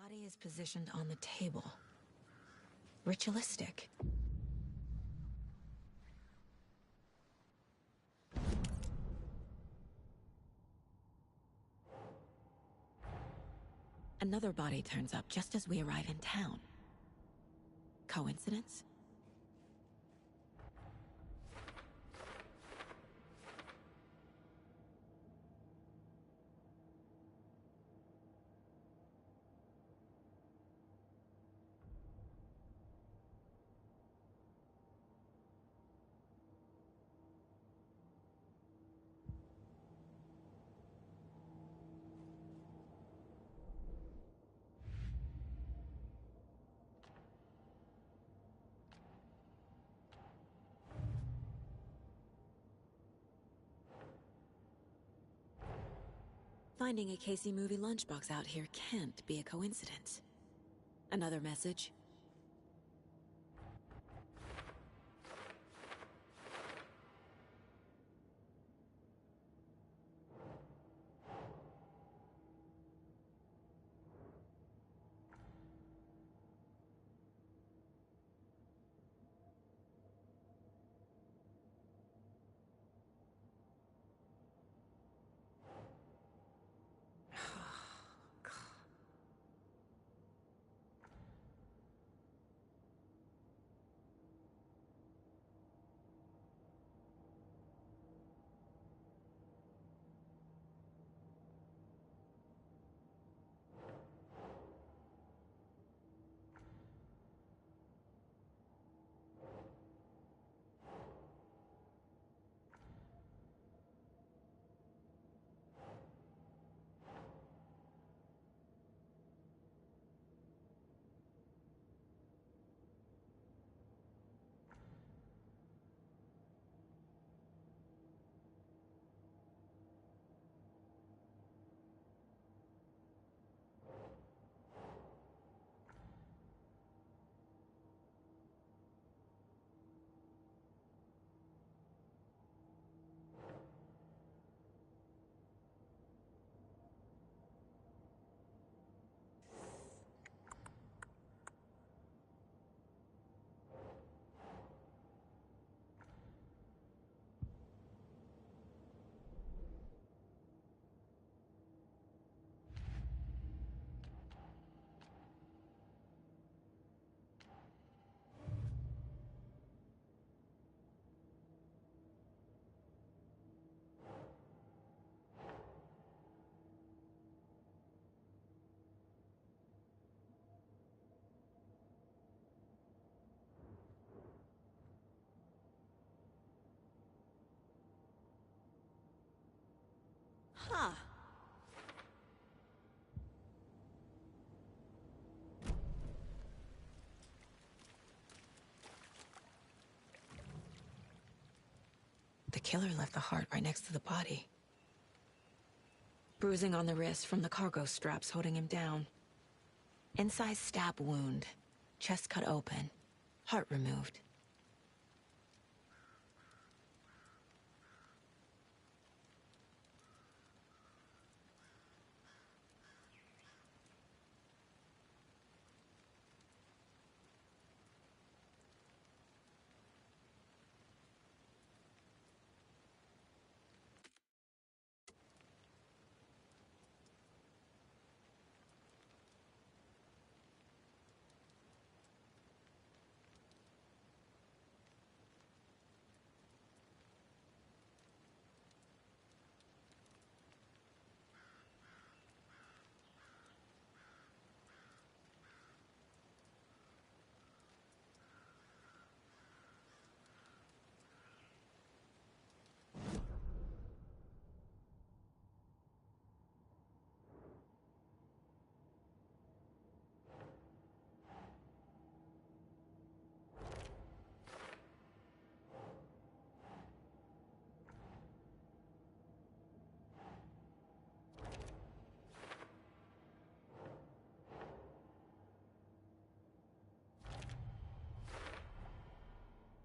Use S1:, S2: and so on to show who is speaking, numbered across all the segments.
S1: body is positioned on the table. Ritualistic. Another body turns up just as we arrive in town. Coincidence? Finding a Casey movie lunchbox out here can't be a coincidence. Another message. Huh. The killer left the heart right next to the body. Bruising on the wrist from the cargo straps holding him down. Incised stab wound. Chest cut open. Heart removed.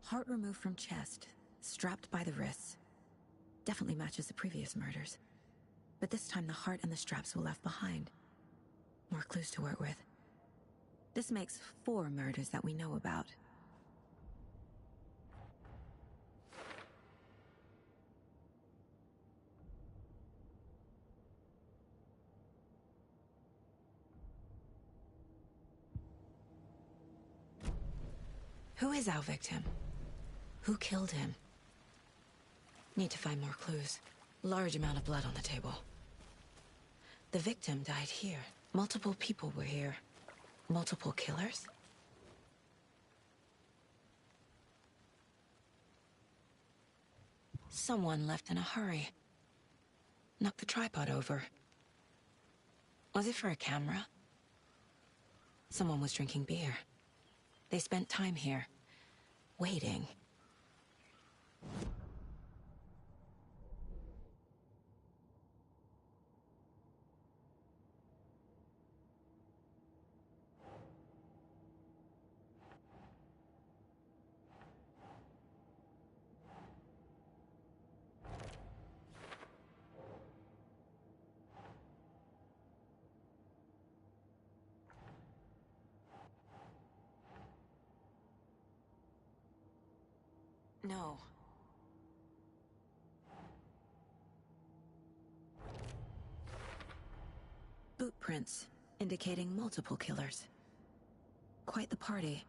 S1: Heart removed from chest, strapped by the wrists. Definitely matches the previous murders. But this time the heart and the straps were left behind. More clues to work with. This makes 4 murders that we know about. Who is our victim? Who killed him? Need to find more clues. Large amount of blood on the table. The victim died here. Multiple people were here. Multiple killers? Someone left in a hurry. Knocked the tripod over. Was it for a camera? Someone was drinking beer. They spent time here, waiting. No. Boot prints, indicating multiple killers. Quite the party.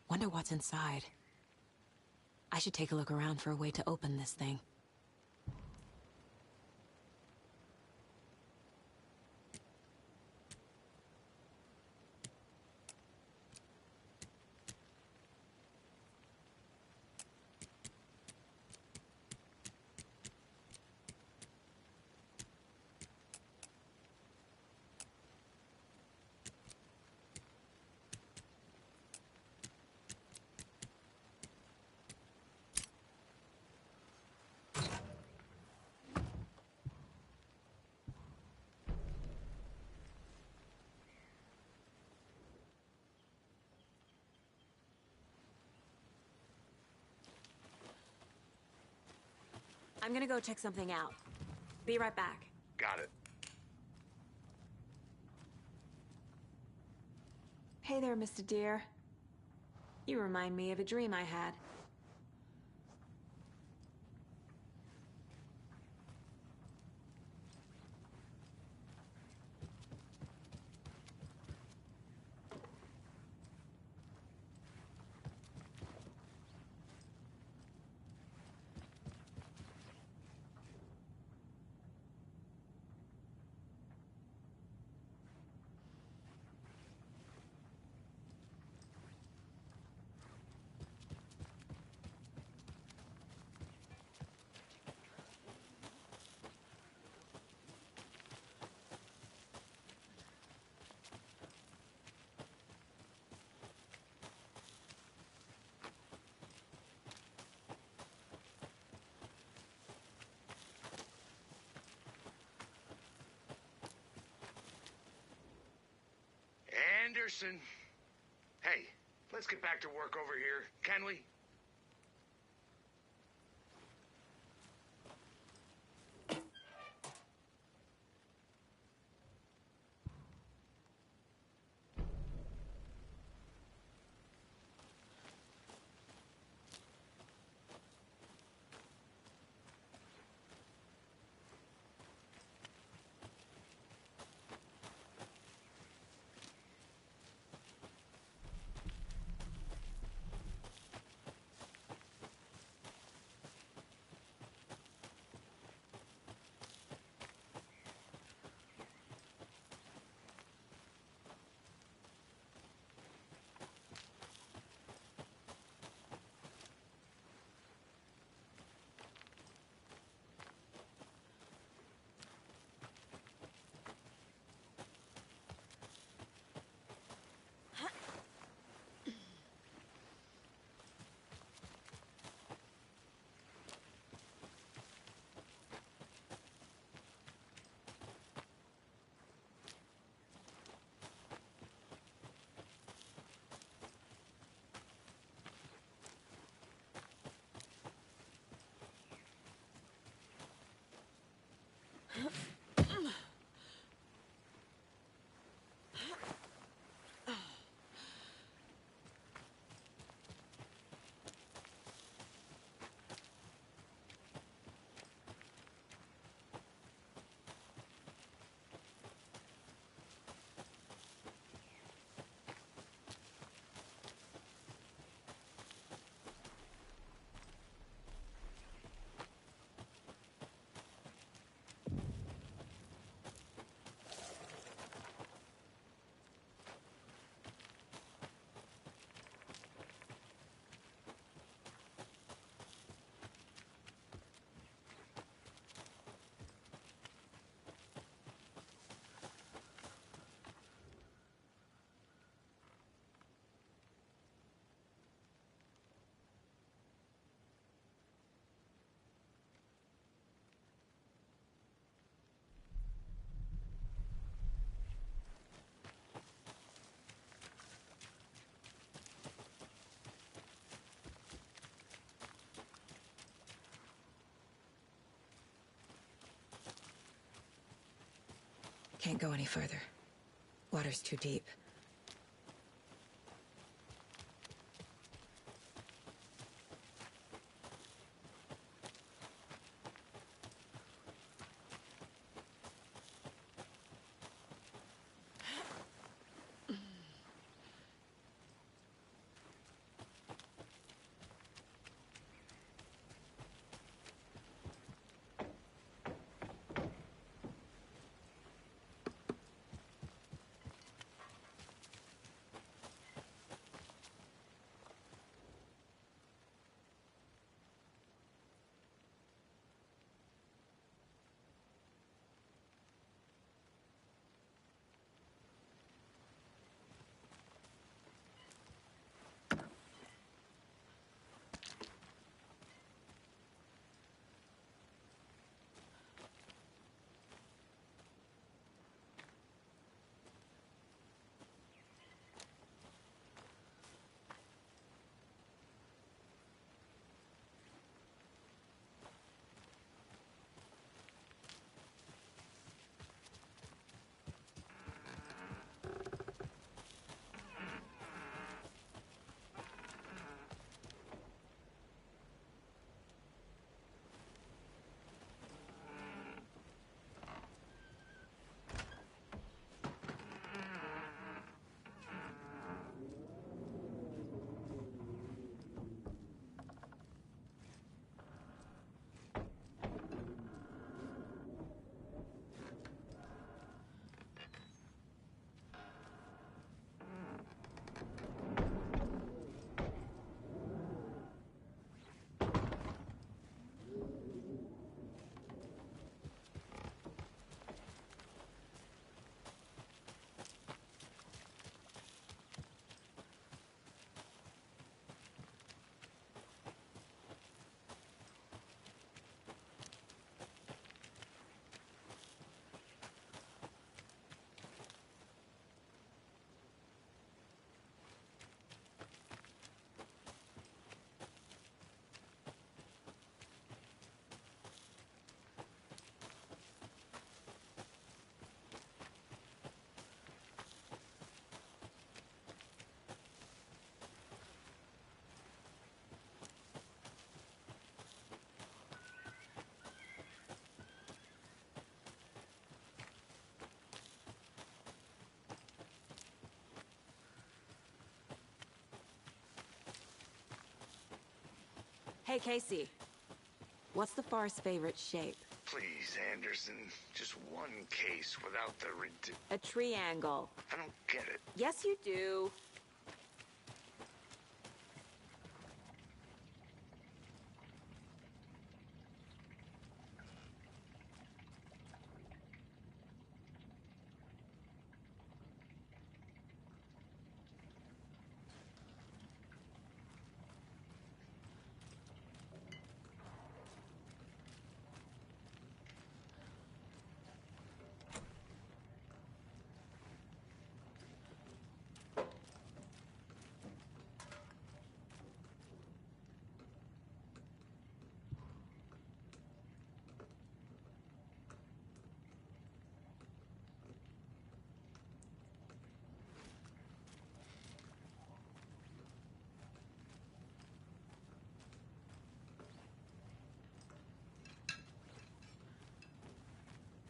S1: Wonder what's inside. I should take a look around for a way to open this thing. I'm gonna go check something out. Be right back.
S2: Got it.
S1: Hey there, Mr. Deer. You remind me of a dream I had.
S2: Anderson. Hey, let's get back to work over here, can we?
S1: Can't go any further. Water's too deep. Hey, Casey. What's the far's favorite shape?
S2: Please, Anderson. Just one case without the
S1: A triangle.
S2: I don't get it.
S1: Yes, you do.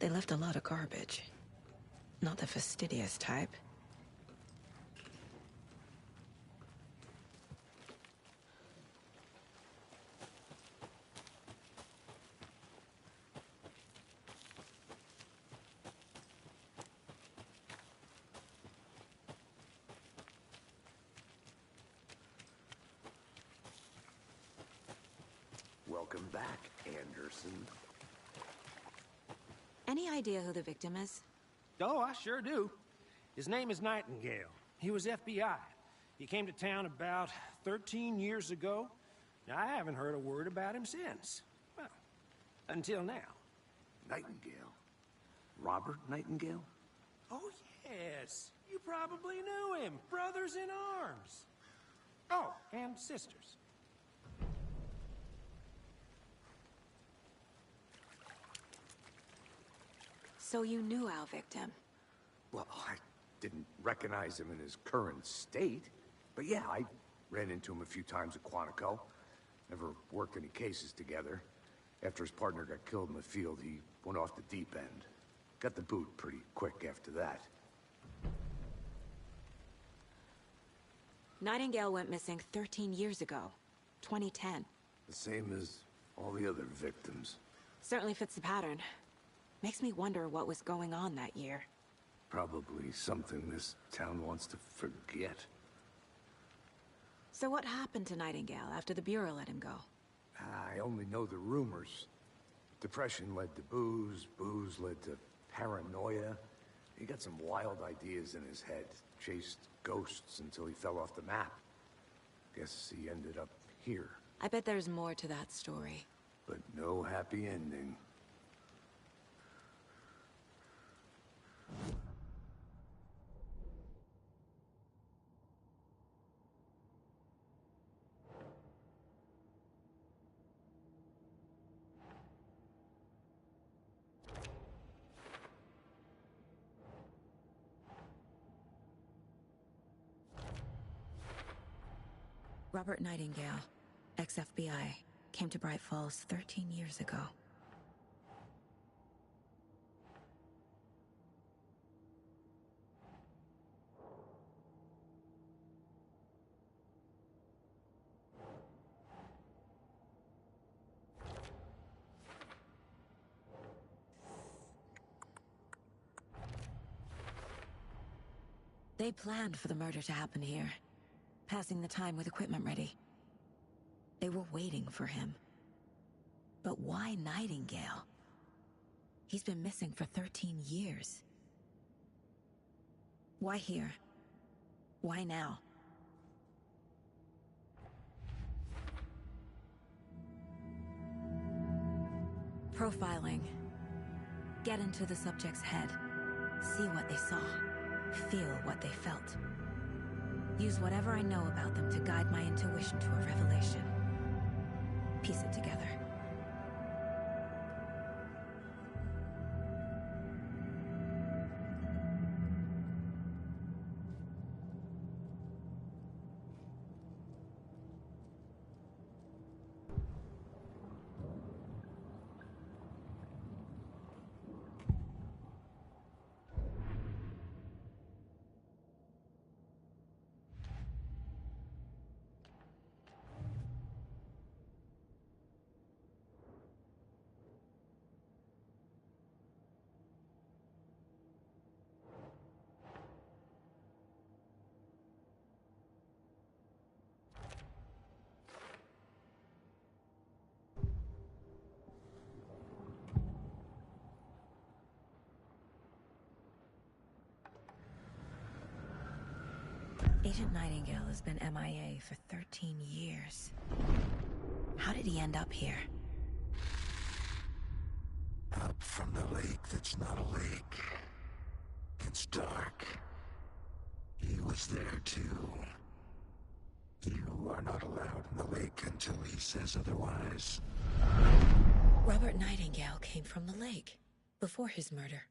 S1: They left a lot of garbage. Not the fastidious type.
S3: Welcome back, Anderson.
S1: Any idea who the victim is?
S4: Oh, I sure do. His name is Nightingale. He was FBI. He came to town about 13 years ago. Now, I haven't heard a word about him since. Well, until now.
S3: Nightingale? Robert Nightingale?
S4: Oh, yes. You probably knew him. Brothers in arms. Oh, and sisters.
S1: So you knew our victim.
S3: Well, I didn't recognize him in his current state. But yeah, I ran into him a few times at Quantico. Never worked any cases together. After his partner got killed in the field, he went off the deep end. Got the boot pretty quick after that.
S1: Nightingale went missing 13 years ago. 2010.
S3: The same as all the other victims.
S1: Certainly fits the pattern. Makes me wonder what was going on that year.
S3: Probably something this town wants to forget.
S1: So what happened to Nightingale after the Bureau let him go?
S3: I only know the rumors. Depression led to booze, booze led to paranoia. He got some wild ideas in his head, chased ghosts until he fell off the map. Guess he ended up here.
S1: I bet there's more to that story.
S3: But no happy ending.
S1: Robert Nightingale, ex-FBI, came to Bright Falls 13 years ago. They planned for the murder to happen here, passing the time with equipment ready. They were waiting for him. But why Nightingale? He's been missing for 13 years. Why here? Why now? Profiling. Get into the subject's head. See what they saw. Feel what they felt. Use whatever I know about them to guide my intuition to a revelation. Piece it together. Agent Nightingale has been MIA for 13 years. How did he end up here?
S5: Up from the lake that's not a lake. It's dark. He was there too. You are not allowed in the lake until he says otherwise.
S1: Robert Nightingale came from the lake, before his murder.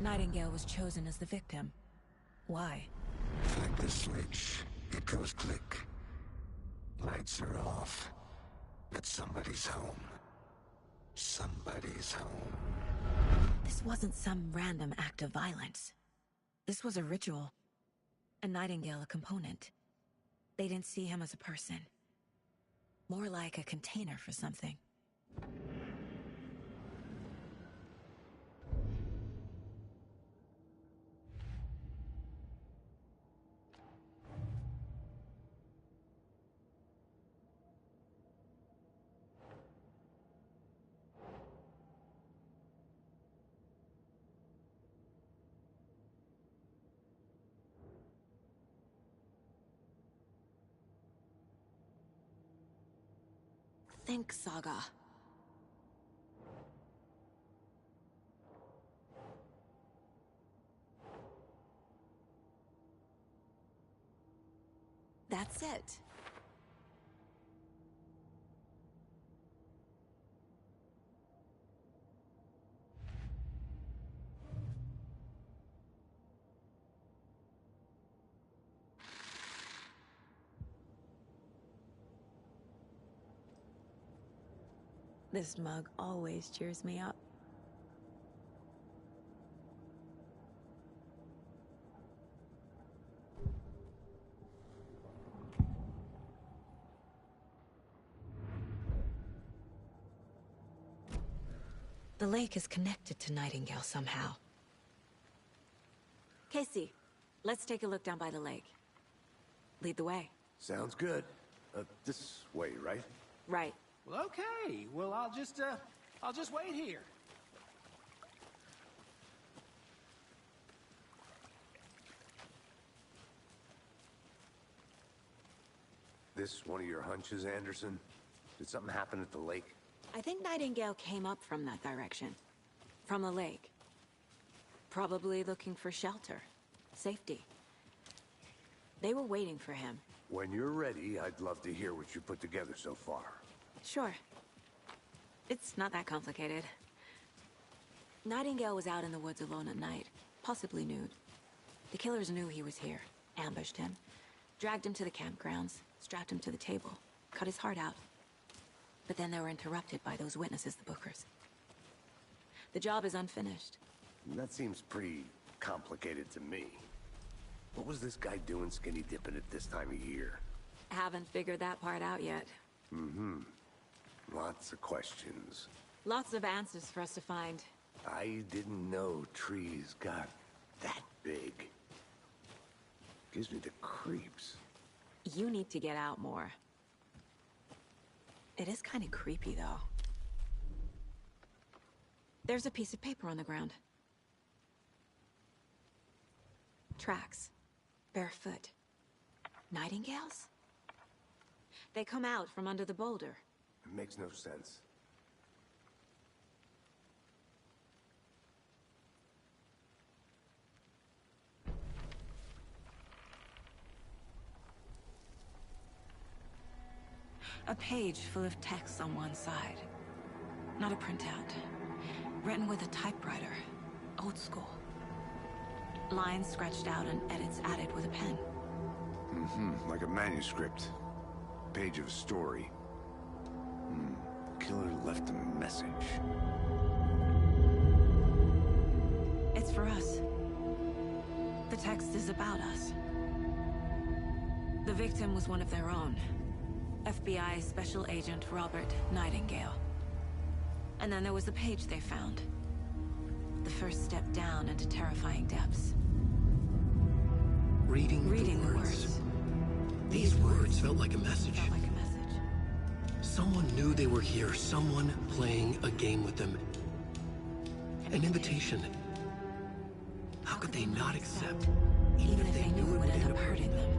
S1: Nightingale was chosen as the victim. Why?
S5: Flick the switch, it goes click. Lights are off. But somebody's home. Somebody's home.
S1: This wasn't some random act of violence. This was a ritual. And Nightingale a component. They didn't see him as a person. More like a container for something. Think, Saga. That's it. This mug always cheers me up. The lake is connected to Nightingale somehow. Casey, let's take a look down by the lake. Lead the way.
S3: Sounds good. This way, right?
S1: Right.
S4: Well, okay. Well, I'll just wait here.
S3: This one of your hunches, Anderson? Did something happen at the lake?
S1: I think Nightingale came up from that direction. From the lake. Probably looking for shelter. Safety. They were waiting for him.
S3: When you're ready, I'd love to hear what you put together so far.
S1: Sure. It's not that complicated. Nightingale was out in the woods alone at night, possibly nude. The killers knew he was here, ambushed him, dragged him to the campgrounds, strapped him to the table, cut his heart out. But then they were interrupted by those witnesses, the Bookers. The job is unfinished.
S3: That seems pretty complicated to me. What was this guy doing skinny dipping at this time of year?
S1: Haven't figured that part out yet.
S3: Lots of questions.
S1: Lots of answers for us to find.
S3: I didn't know trees got that big. Gives me the creeps.
S1: You need to get out more. It is kind of creepy, though. There's a piece of paper on the ground. Tracks. Barefoot. Nightingales? They come out from under the boulder.
S3: It makes no sense.
S1: A page full of text on one side. Not a printout. Written with a typewriter. Old school. Lines scratched out and edits added with a pen.
S3: Like a manuscript. Page of a story. Killer left a message.
S1: It's for us. The text is about us. The victim was one of their own. FBI Special Agent Robert Nightingale. And then there was the page they found. The first step down into terrifying depths.
S6: Reading the words. These words felt like a message.
S1: Felt like a message.
S6: Someone knew they were here, someone playing a game with them. An invitation. How could they not accept,
S1: Even if they knew it would end up hurting them.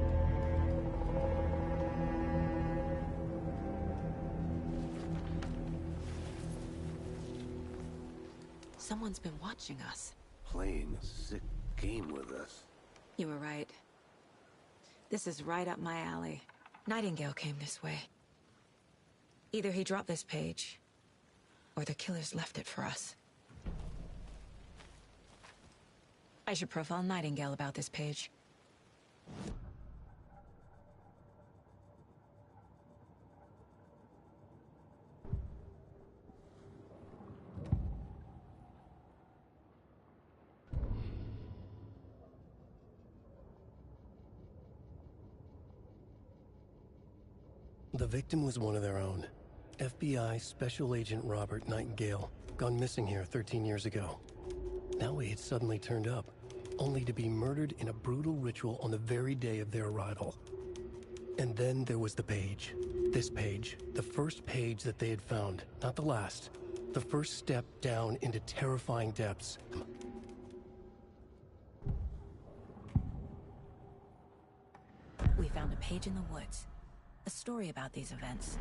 S1: Someone's been watching us.
S3: Playing a sick game with us.
S1: You were right. This is right up my alley. Nightingale came this way. Either he dropped this page, or the killers left it for us. I should profile Nightingale about this page.
S6: The victim was one of their own. FBI Special Agent Robert Nightingale, gone missing here 13 years ago. Now he had suddenly turned up, only to be murdered in a brutal ritual on the very day of their arrival. And then there was the page. This page, the first page that they had found, not the last. The first step down into terrifying depths.
S1: We found a page in the woods. A story about these events.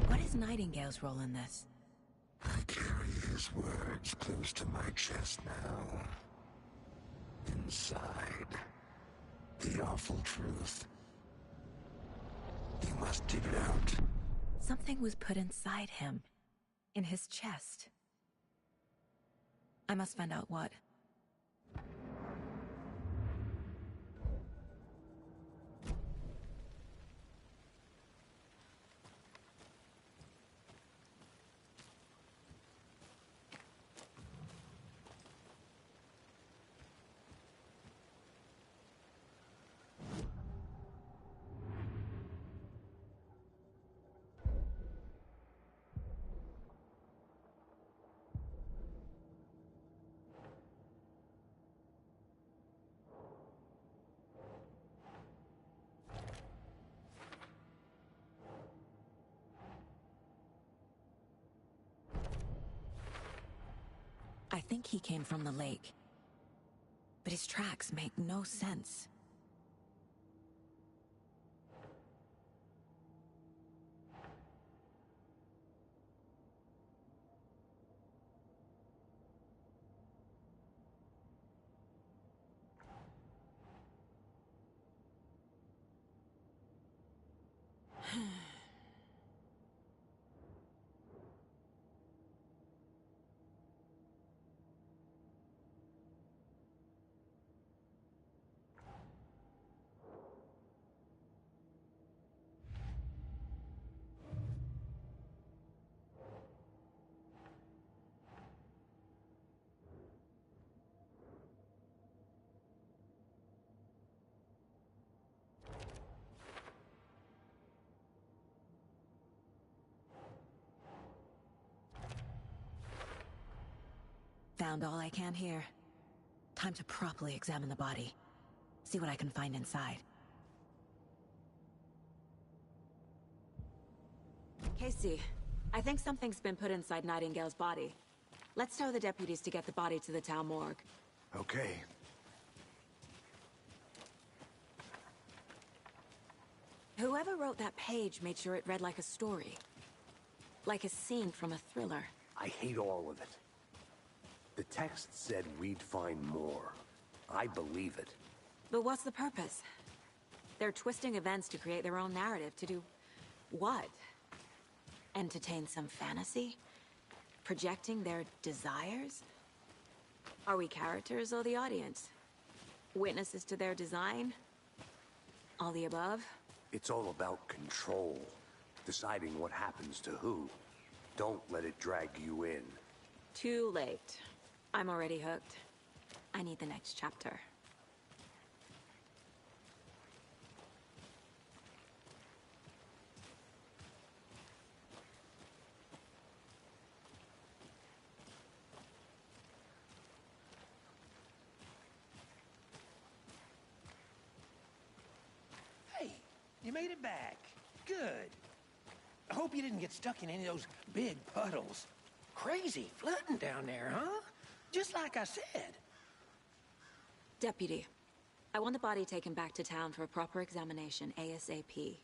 S1: What is Nightingale's role in this?
S5: I carry his words close to my chest now. Inside, the awful truth. You must dig it out.
S1: Something was put inside him. In his chest. I must find out what. think he came from the lake. But his tracks make no sense. Found all I can here. Time to properly examine the body. See what I can find inside. Casey, I think something's been put inside Nightingale's body. Let's tell the deputies to get the body to the town morgue.
S3: Okay.
S1: Whoever wrote that page made sure it read like a story. Like a scene from a thriller.
S3: I hate all of it. The text said we'd find more. I believe it.
S1: But what's the purpose? They're twisting events to create their own narrative to do... what? Entertain some fantasy? Projecting their desires? Are we characters or the audience? Witnesses to their design? All the above?
S3: It's all about control. Deciding what happens to who. Don't let it drag you in.
S1: Too late. I'm already hooked. I need the next chapter.
S4: Hey, you made it back. Good. I hope you didn't get stuck in any of those big puddles. Crazy flooding down there, huh? Just like I said.
S1: Deputy, I want the body taken back to town for a proper examination, ASAP.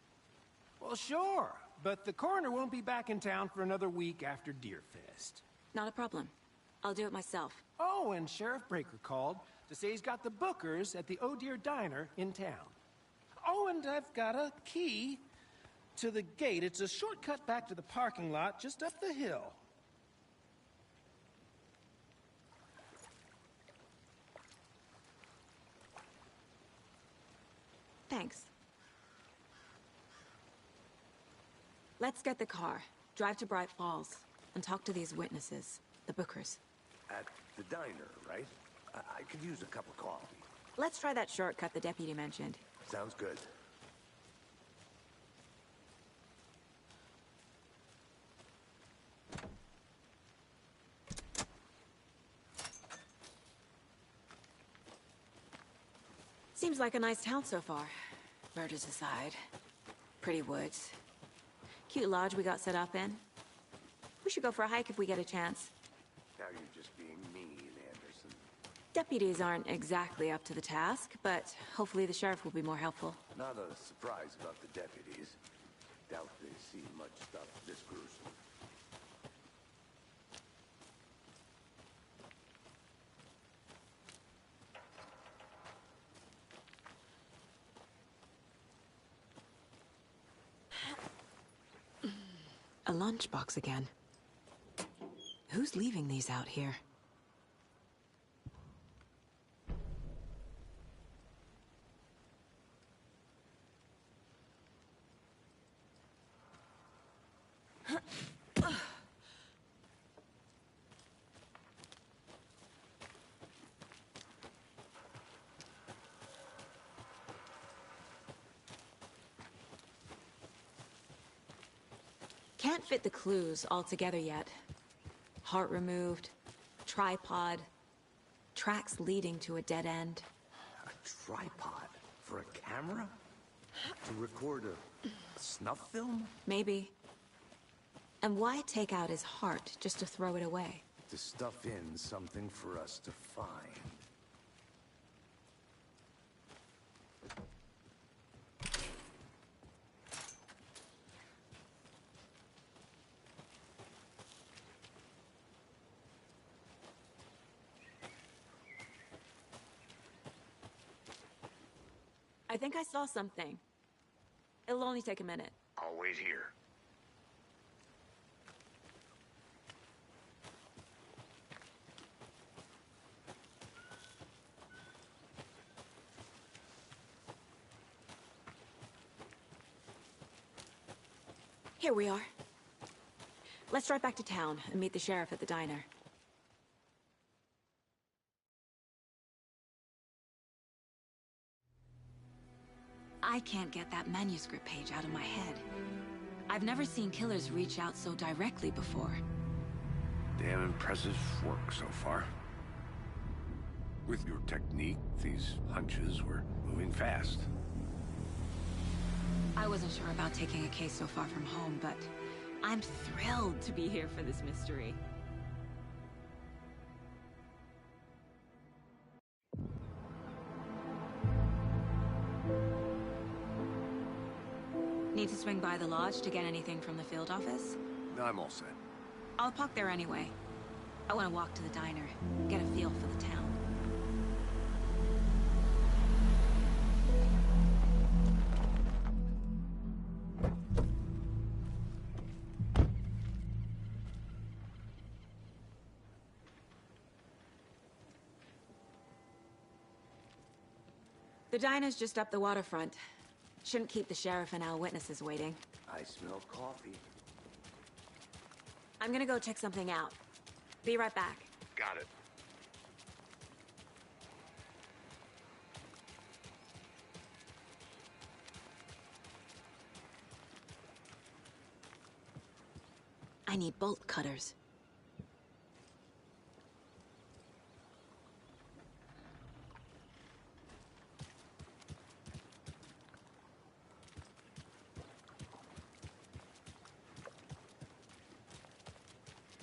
S4: Well, sure, but the coroner won't be back in town for another week after Deerfest.
S1: Not a problem. I'll do it myself.
S4: Oh, and Sheriff Breaker called to say he's got the Bookers at the Oh Deer Diner in town. Oh, and I've got a key to the gate. It's a shortcut back to the parking lot just up the hill.
S1: Thanks. Let's get the car, drive to Bright Falls, and talk to these witnesses, the Bookers.
S3: At the diner, right? I could use a cup of coffee.
S1: Let's try that shortcut the deputy mentioned.
S3: Sounds good.
S1: Seems like a nice town so far. Murders aside. Pretty woods. Cute lodge we got set up in. We should go for a hike if we get a chance.
S3: Now you're just being mean, Anderson.
S1: Deputies aren't exactly up to the task, but hopefully the sheriff will be more helpful.
S3: Not a surprise about the deputies. Doubt they see much stuff this gruesome.
S1: A lunchbox again. Who's leaving these out here? Can't fit the clues all together yet. Heart removed, tripod, tracks leading to a dead end.
S3: A tripod? For a camera? To record a snuff film?
S1: Maybe. And why take out his heart just to throw it away?
S3: to stuff in something for us to find.
S1: I think I saw something. It'll only take a minute.
S2: I'll wait here.
S1: Here we are. Let's drive back to town and meet the sheriff at the diner. I can't get that manuscript page out of my head. I've never seen killers reach out so directly before.
S3: Damn impressive work so far. With your technique, these hunches were moving fast.
S1: I wasn't sure about taking a case so far from home, but I'm thrilled to be here for this mystery. Need to swing by the lodge to get anything from the field office?
S3: I'm all set.
S1: I'll park there anyway. I want to walk to the diner, get a feel for the town. The diner's just up the waterfront. Shouldn't keep the sheriff and our witnesses waiting.
S3: I smell coffee.
S1: I'm gonna go check something out. Be right back.
S2: Got it.
S1: I need bolt cutters.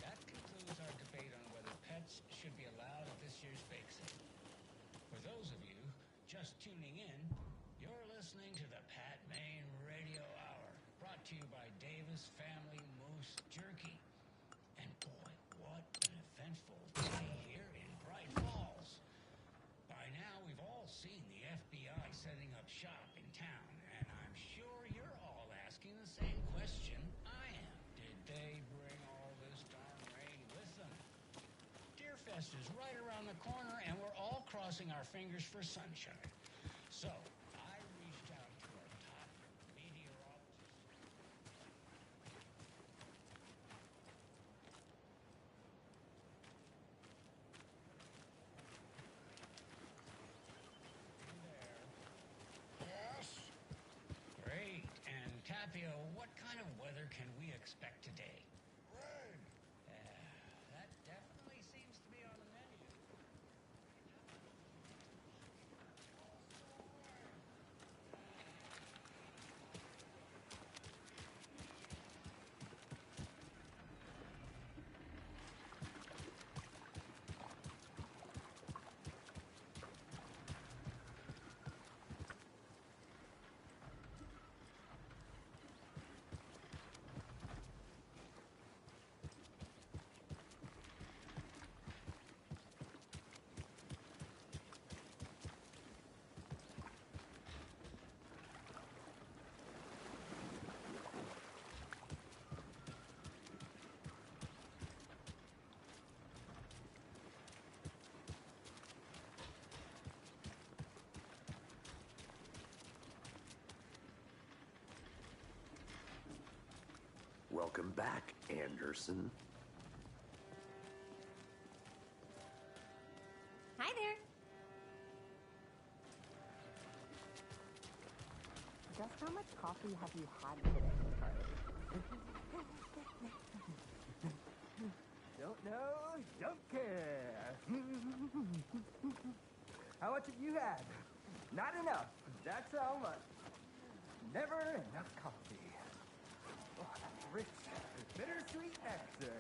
S7: That concludes our debate on whether pets should be allowed at this year's bake sale. For those of you just tuning in, you're listening to the Pat Maine Radio Hour, brought to you by Davis Family Moose Jerky. And boy, what an eventful day here in Bright Falls. By now, we've all seen the FBI setting up shop in town, and I'm sure you're all asking the same question I am. Did they bring all this darn rain with them? Deerfest is right around the corner, and we're all crossing our fingers for sunshine. So, I reached out to our top meteorologist. Yes. Great. And Tapio, what kind of weather can we expect today? Rain. That definitely seems to be on the menu.
S3: Welcome back, Anderson.
S8: Hi there. Just how much coffee have you had today, Charlie?
S9: Don't know, don't care. How much have you had? Not enough. That's how much. Never enough coffee. Oh, rich, bittersweet nectar.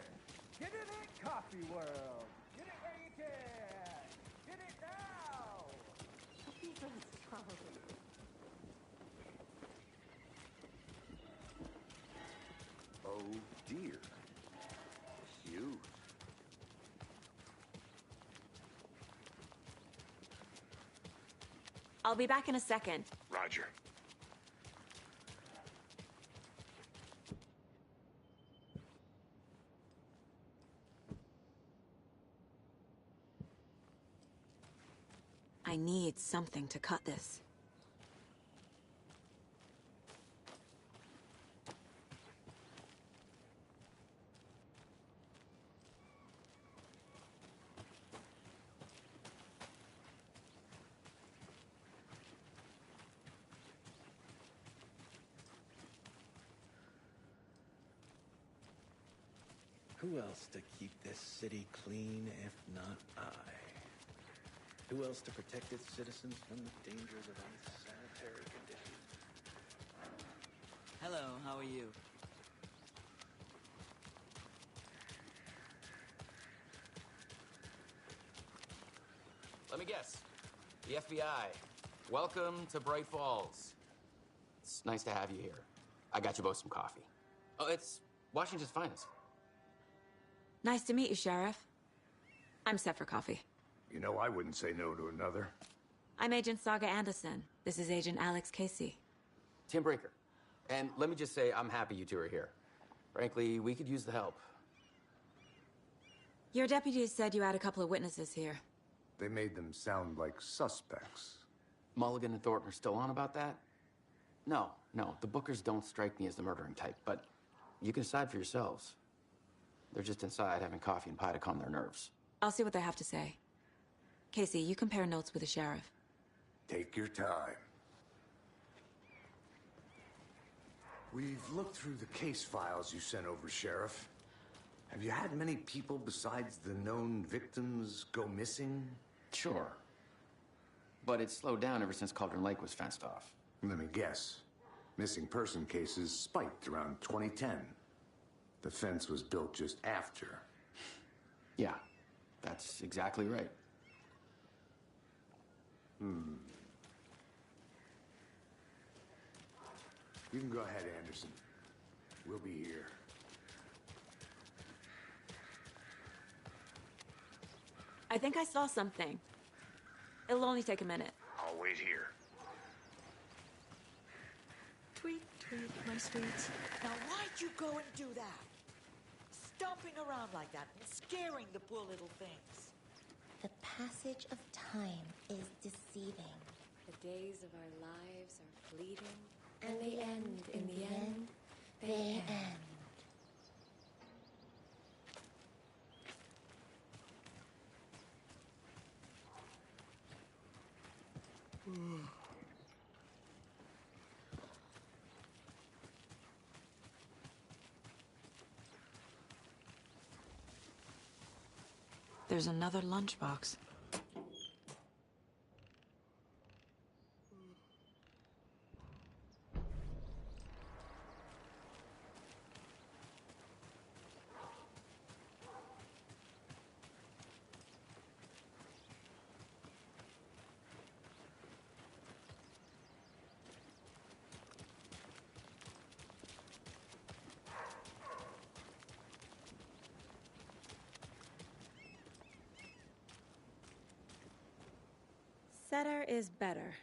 S9: Get it in coffee. coffee world. Get it where you can. Get it now.
S8: Jesus, Charlie.
S3: Oh dear. Cute.
S1: I'll be back in a second.
S2: Roger.
S1: I need something to cut this.
S10: Who else to keep this city clean if not I? Who else to protect its citizens from the dangers of unsanitary conditions?
S11: Hello, how are you?
S12: Let me guess. The FBI. Welcome to Bright Falls. It's nice to have you here. I got you both some coffee. Oh, it's Washington's finest.
S1: Nice to meet you, Sheriff. I'm set for coffee.
S3: You know, I wouldn't say no to another.
S1: I'm Agent Saga Anderson. This is Agent Alex Casey.
S12: Tim Breaker. And let me just say, I'm happy you two are here. Frankly, we could use the help.
S1: Your deputies said you had a couple of witnesses here.
S3: They made them sound like suspects.
S12: Mulligan and Thornton are still on about that? No, the Bookers don't strike me as the murdering type, but you can decide for yourselves. They're just inside having coffee and pie to calm their nerves.
S1: I'll see what they have to say. Casey, you compare notes with the sheriff.
S3: Take your time. We've looked through the case files you sent over, Sheriff. Have you had many people besides the known victims go missing?
S12: Sure. But it's slowed down ever since Cauldron Lake was fenced off.
S3: Let me guess. Missing person cases spiked around 2010. The fence was built just after.
S12: Yeah, that's exactly right.
S3: You can go ahead, Anderson. We'll be here.
S1: I think I saw something. It'll only take a minute.
S2: I'll wait here.
S13: Tweet, tweet, my sweets. Now why'd you go and do that? Stomping around like that and scaring the poor little things.
S14: The passage of time is deceiving.
S15: The days of our lives are fleeting.
S14: And they end in the end. They end.
S1: There's another lunchbox. Setter is better.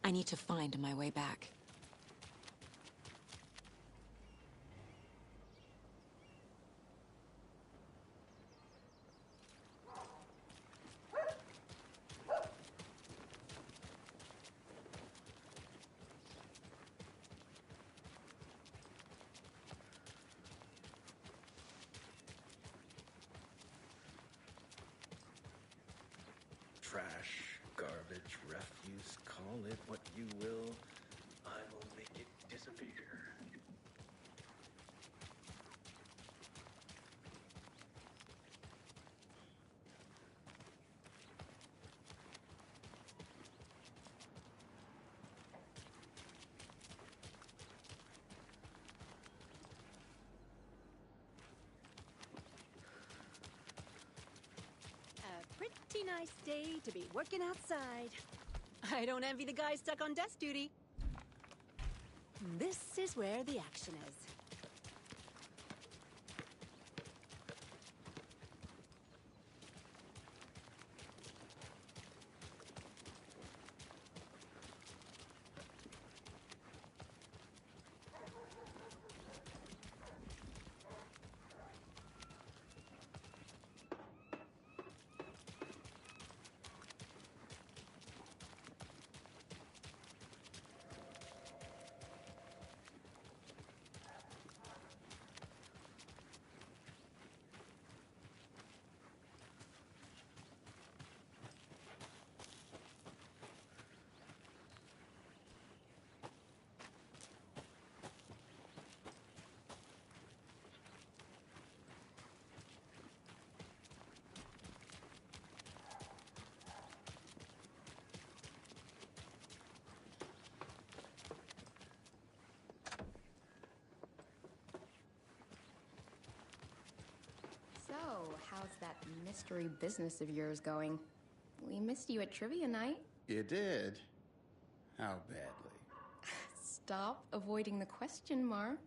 S1: I need to find my way back.
S10: trash, garbage, refuse, call it what you will. I will make it disappear.
S11: Pretty nice day to be working outside. I don't envy the guy stuck on desk duty. This is where the action is.
S16: So, how's that mystery business of yours going? We missed you at trivia night.
S17: You did? How badly?
S16: Stop avoiding the question, Mark.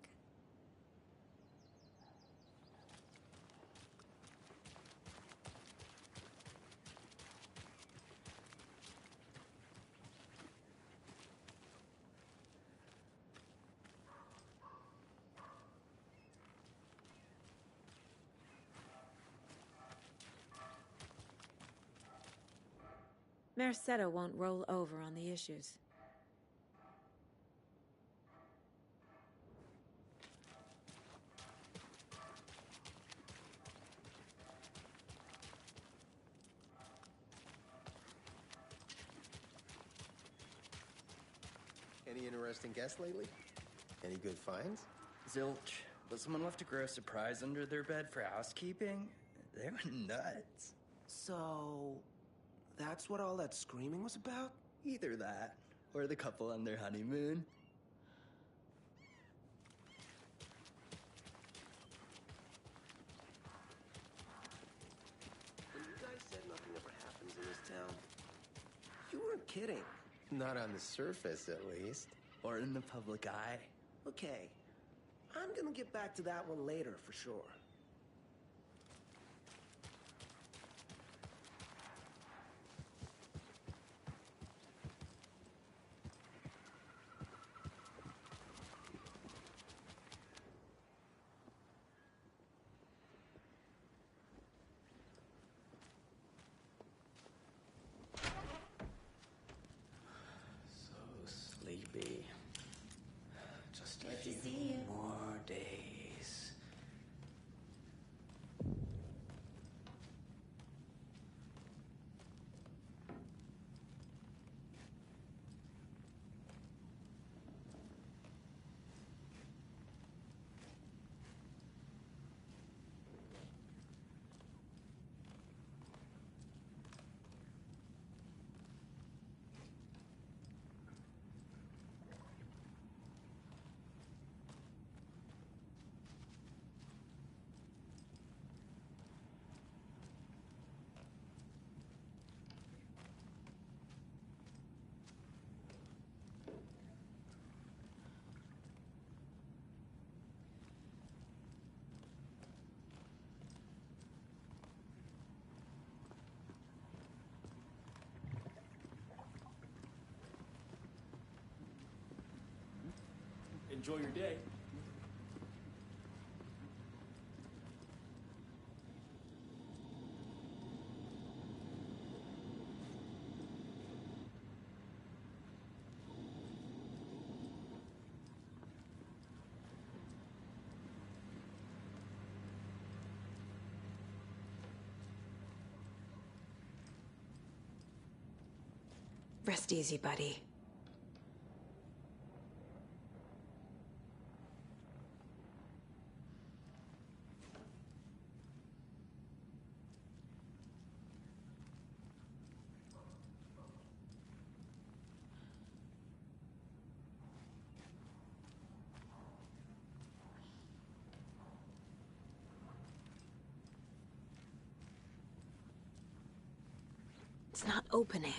S1: Mercado won't roll over on the issues.
S18: Any interesting guests lately? Any good finds?
S19: Zilch, but someone left a gross surprise under their bed for housekeeping. They were nuts.
S20: So, that's what all that screaming was about?
S19: Either that, or the couple on their honeymoon.
S20: When you guys said nothing ever happens in this town, you weren't kidding.
S18: Not on the surface, at least.
S19: Or in the public eye.
S20: Okay, I'm gonna get back to that one later for sure.
S19: Sleepy. Just a
S16: Good to
S19: few
S16: see you.
S19: more days.
S21: Enjoy your day.
S1: Rest easy, buddy. It's not opening.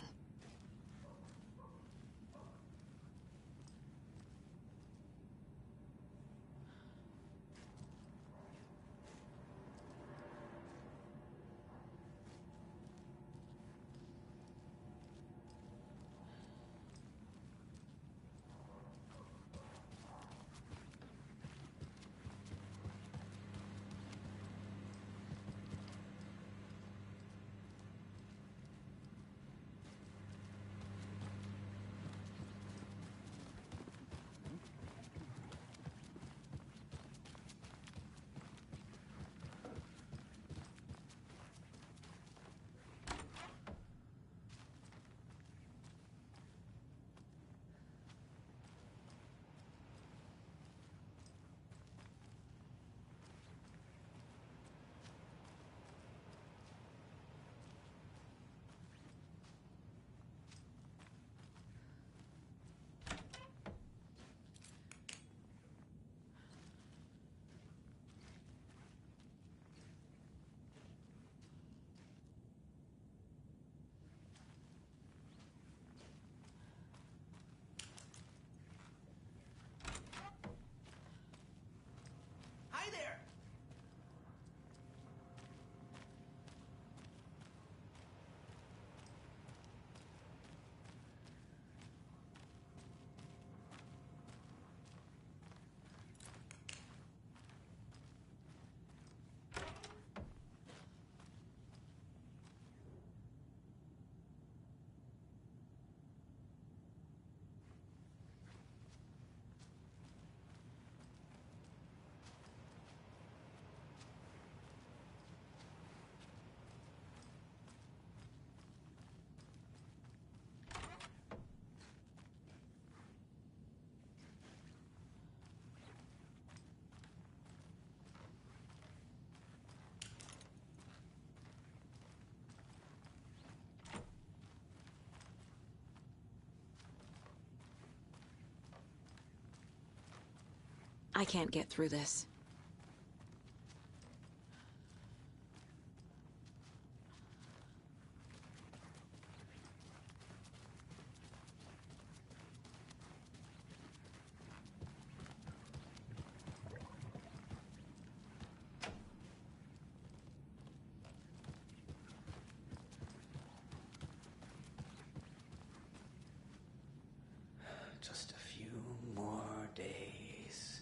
S19: Hi there!
S1: I can't get through this.
S19: Just a few more days.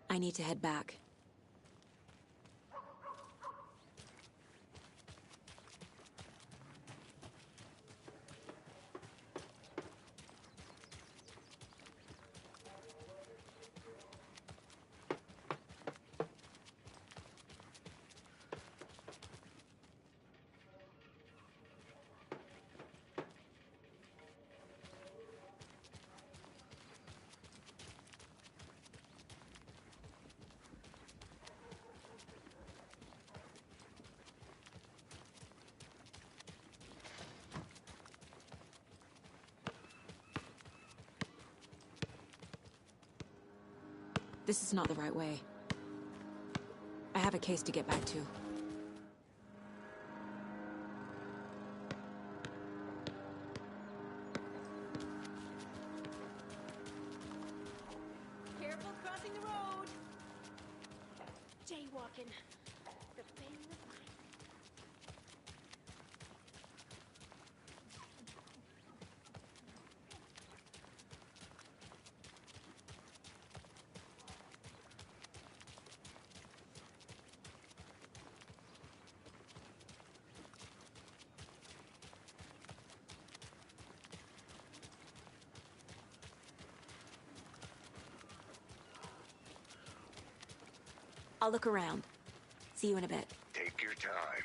S1: I need to head back. This is not the right way. I have a case to get back to.
S11: crossing the road. Jaywalking. The bane of life.
S1: I'll look around. See you in a bit.
S2: Take your time.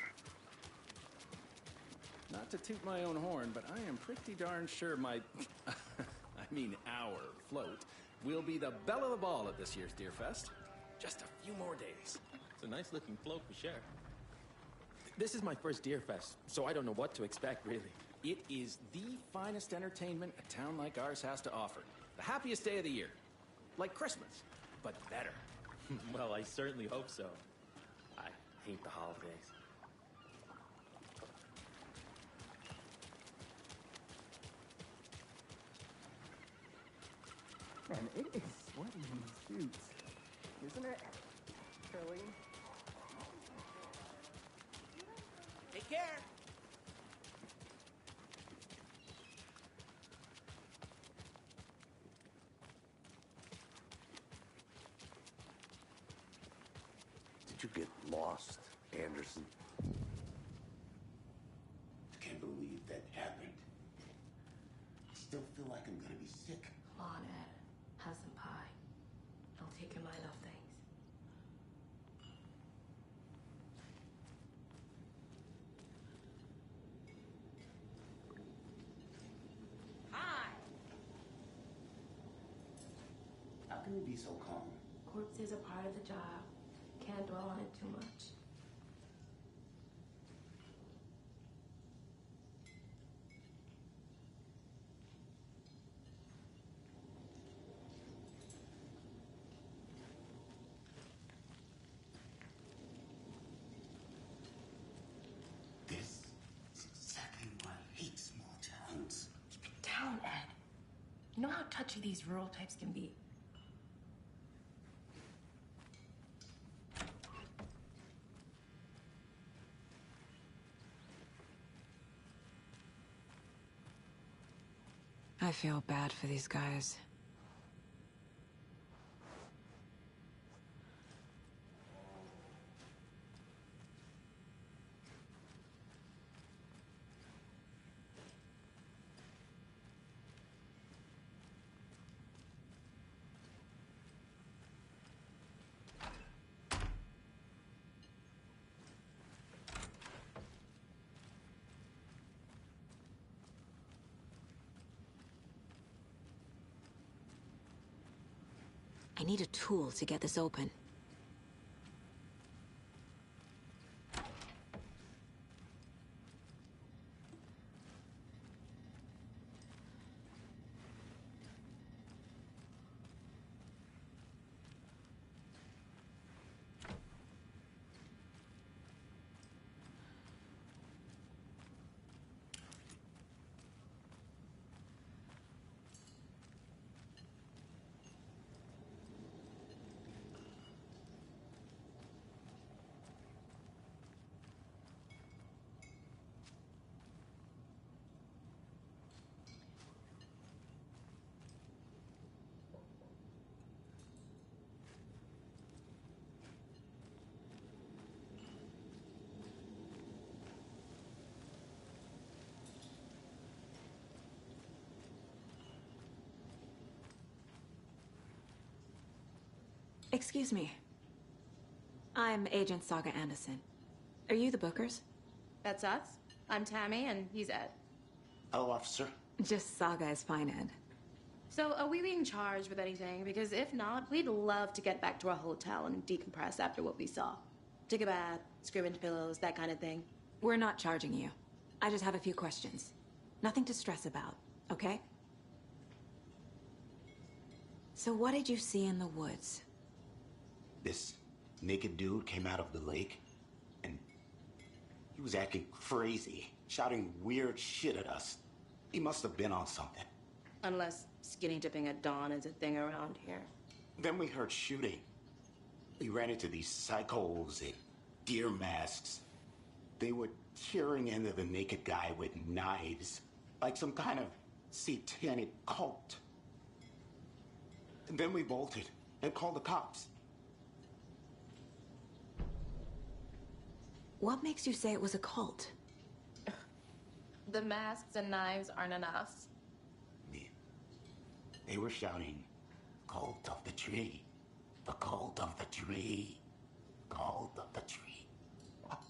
S21: Not to toot my own horn, but I am pretty darn sure my... I mean our float will be the belle of the ball at this year's Deer Fest. Just a few more days.
S6: It's a nice looking float for sure. This is my first Deer Fest, so I don't know what to expect, really.
S21: It is the finest entertainment a town like ours has to offer. The happiest day of the year. Like Christmas, but better.
S6: Well, I certainly hope so. I hate the holidays.
S9: Man, it is sweaty in these suits, isn't it? Curly?
S19: Take care.
S3: Did you get lost, Anderson?
S5: I can't believe that happened. I still feel like I'm gonna be sick.
S15: Come on, Ed. Have some pie. I'll take your mind off things.
S13: Hi.
S5: How can you be so calm?
S15: Corpses are part of the job. Can't dwell on it too much.
S5: This is exactly why I hate small towns.
S15: Keep it down, Ed. You know how touchy these rural types can be.
S1: I feel bad for these guys. I need a tool to get this open. Excuse me. I'm Agent Saga Anderson. Are you the Bookers?
S16: That's us. I'm Tammy, and he's Ed.
S5: Hello, officer.
S1: Just Saga is fine, Ed.
S16: So, are we being charged with anything? Because if not, we'd love to get back to our hotel and decompress after what we saw. Take a bath, scream into pillows, that kind of thing.
S1: We're not charging you. I just have a few questions. Nothing to stress about, okay? So what did you see in the woods?
S5: This naked dude came out of the lake, and he was acting crazy, shouting weird shit at us. He must have been on something.
S16: Unless skinny dipping at dawn is a thing around here.
S4: Then we heard shooting. We ran into these psychos in deer masks. They were tearing into the naked guy with knives, like some kind of satanic cult. And then we bolted and called the cops.
S1: What makes you say it was a cult?
S16: The masks and knives aren't enough.
S4: They were shouting, "Cult of the tree, the cult of the tree, cult of the tree."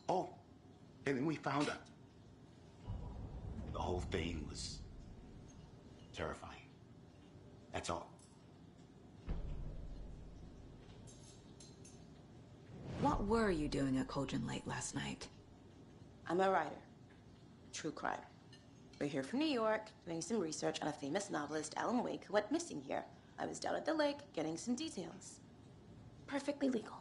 S4: Oh, and then we found it. The whole thing was terrifying. That's all.
S1: What were you doing at Cauldron Lake last night?
S16: I'm a writer. True crime. We're here from New York, doing some research on a famous novelist, Alan Wake, who went missing here. I was down at the lake, getting some details. Perfectly legal.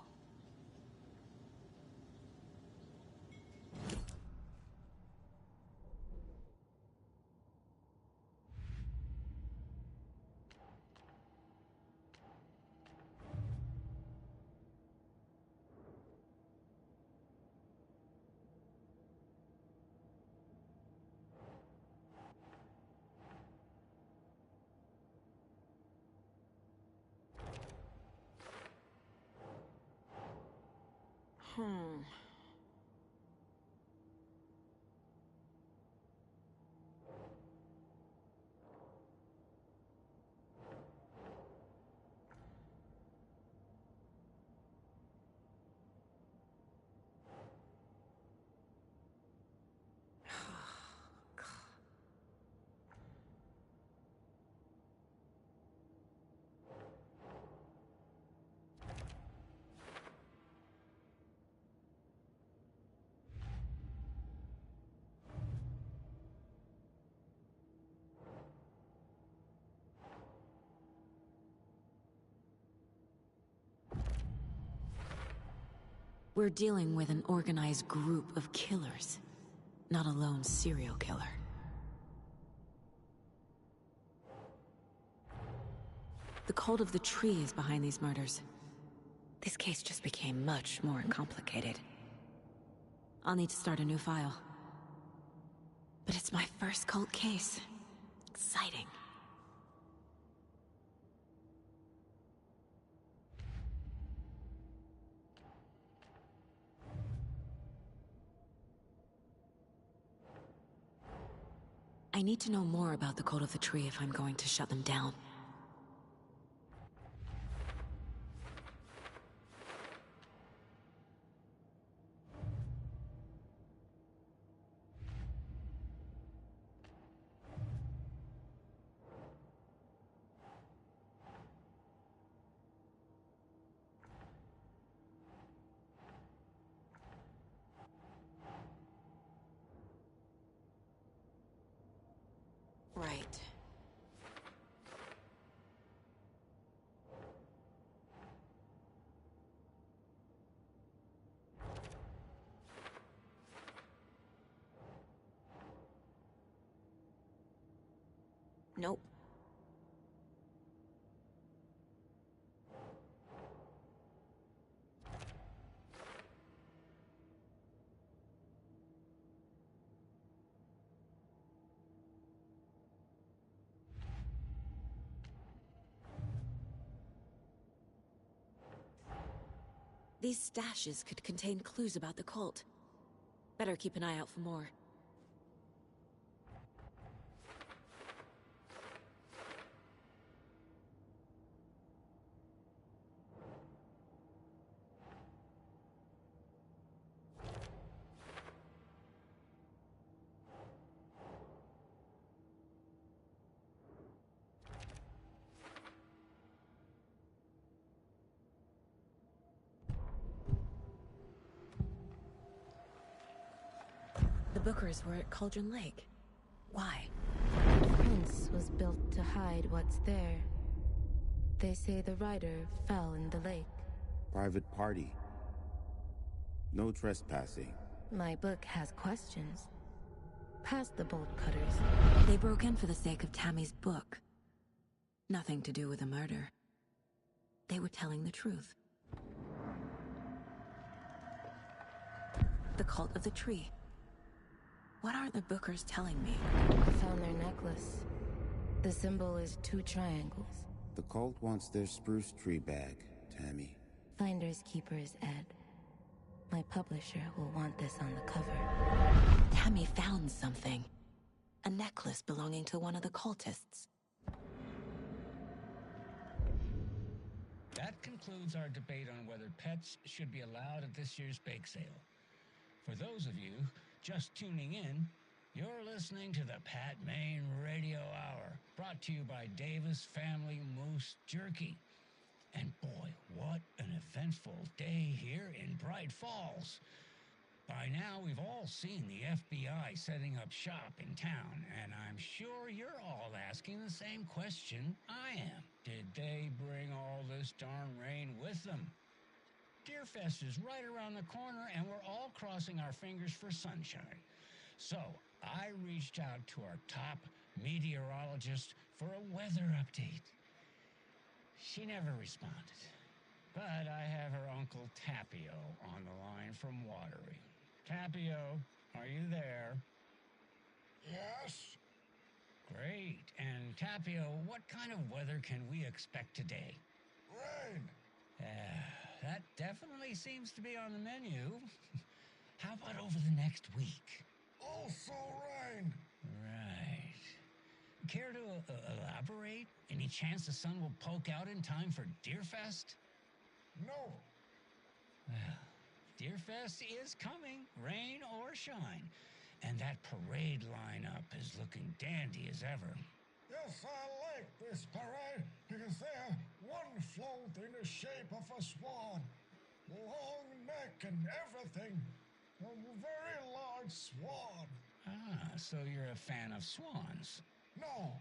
S1: We're dealing with an organized group of killers, not a lone serial killer. The cult of the tree is behind these murders. This case just became much more complicated. I'll need to start a new file. But it's my first cult case. Exciting. I need to know more about the Cult of the Tree if I'm going to shut them down. Right. Nope. These stashes could contain clues about the cult. Better keep an eye out for more. The Bookers were at Cauldron Lake. Why?
S22: The fence was built to hide what's there. They say the rider fell in the lake.
S23: Private party. No trespassing.
S22: My book has questions. Past the bolt cutters.
S1: They broke in for the sake of Tammy's book. Nothing to do with a murder. they were telling the truth. The cult of the tree. What aren't the Bookers telling me?
S22: I found their necklace. The symbol is 2 triangles.
S23: The cult wants their spruce tree bag, Tammy.
S22: Finders keepers, Ed. My publisher will want this on the cover.
S1: Tammy found something. A necklace belonging to one of the cultists.
S7: That concludes our debate on whether pets should be allowed at this year's bake sale. For those of you just tuning in, you're listening to the Pat Maine Radio Hour, brought to you by Davis Family Moose Jerky. And boy, what an eventful day here in Bright Falls. By now, we've all seen the FBI setting up shop in town, and I'm sure you're all asking the same question I am. Did they bring all this darn rain with them? Deerfest is right around the corner, and we're all crossing our fingers for sunshine. So, I reached out to our top meteorologist for a weather update. She never responded, but I have her Uncle Tapio on the line from Watery. Tapio, are you there?
S5: Yes?
S7: Great. And Tapio, what kind of weather can we expect today?
S5: Rain.
S7: That definitely seems to be on the menu. How about over the next week?
S5: Also rain.
S7: Right. Care to elaborate? Any chance the sun will poke out in time for Deerfest?
S5: No.
S7: Well, Deerfest is coming, rain or shine. And that parade lineup is looking dandy as ever.
S5: Yes, I like this parade because they're one float in the shape of a swan. Long neck and everything. A very large swan.
S7: Ah, so you're a fan of swans?
S5: No.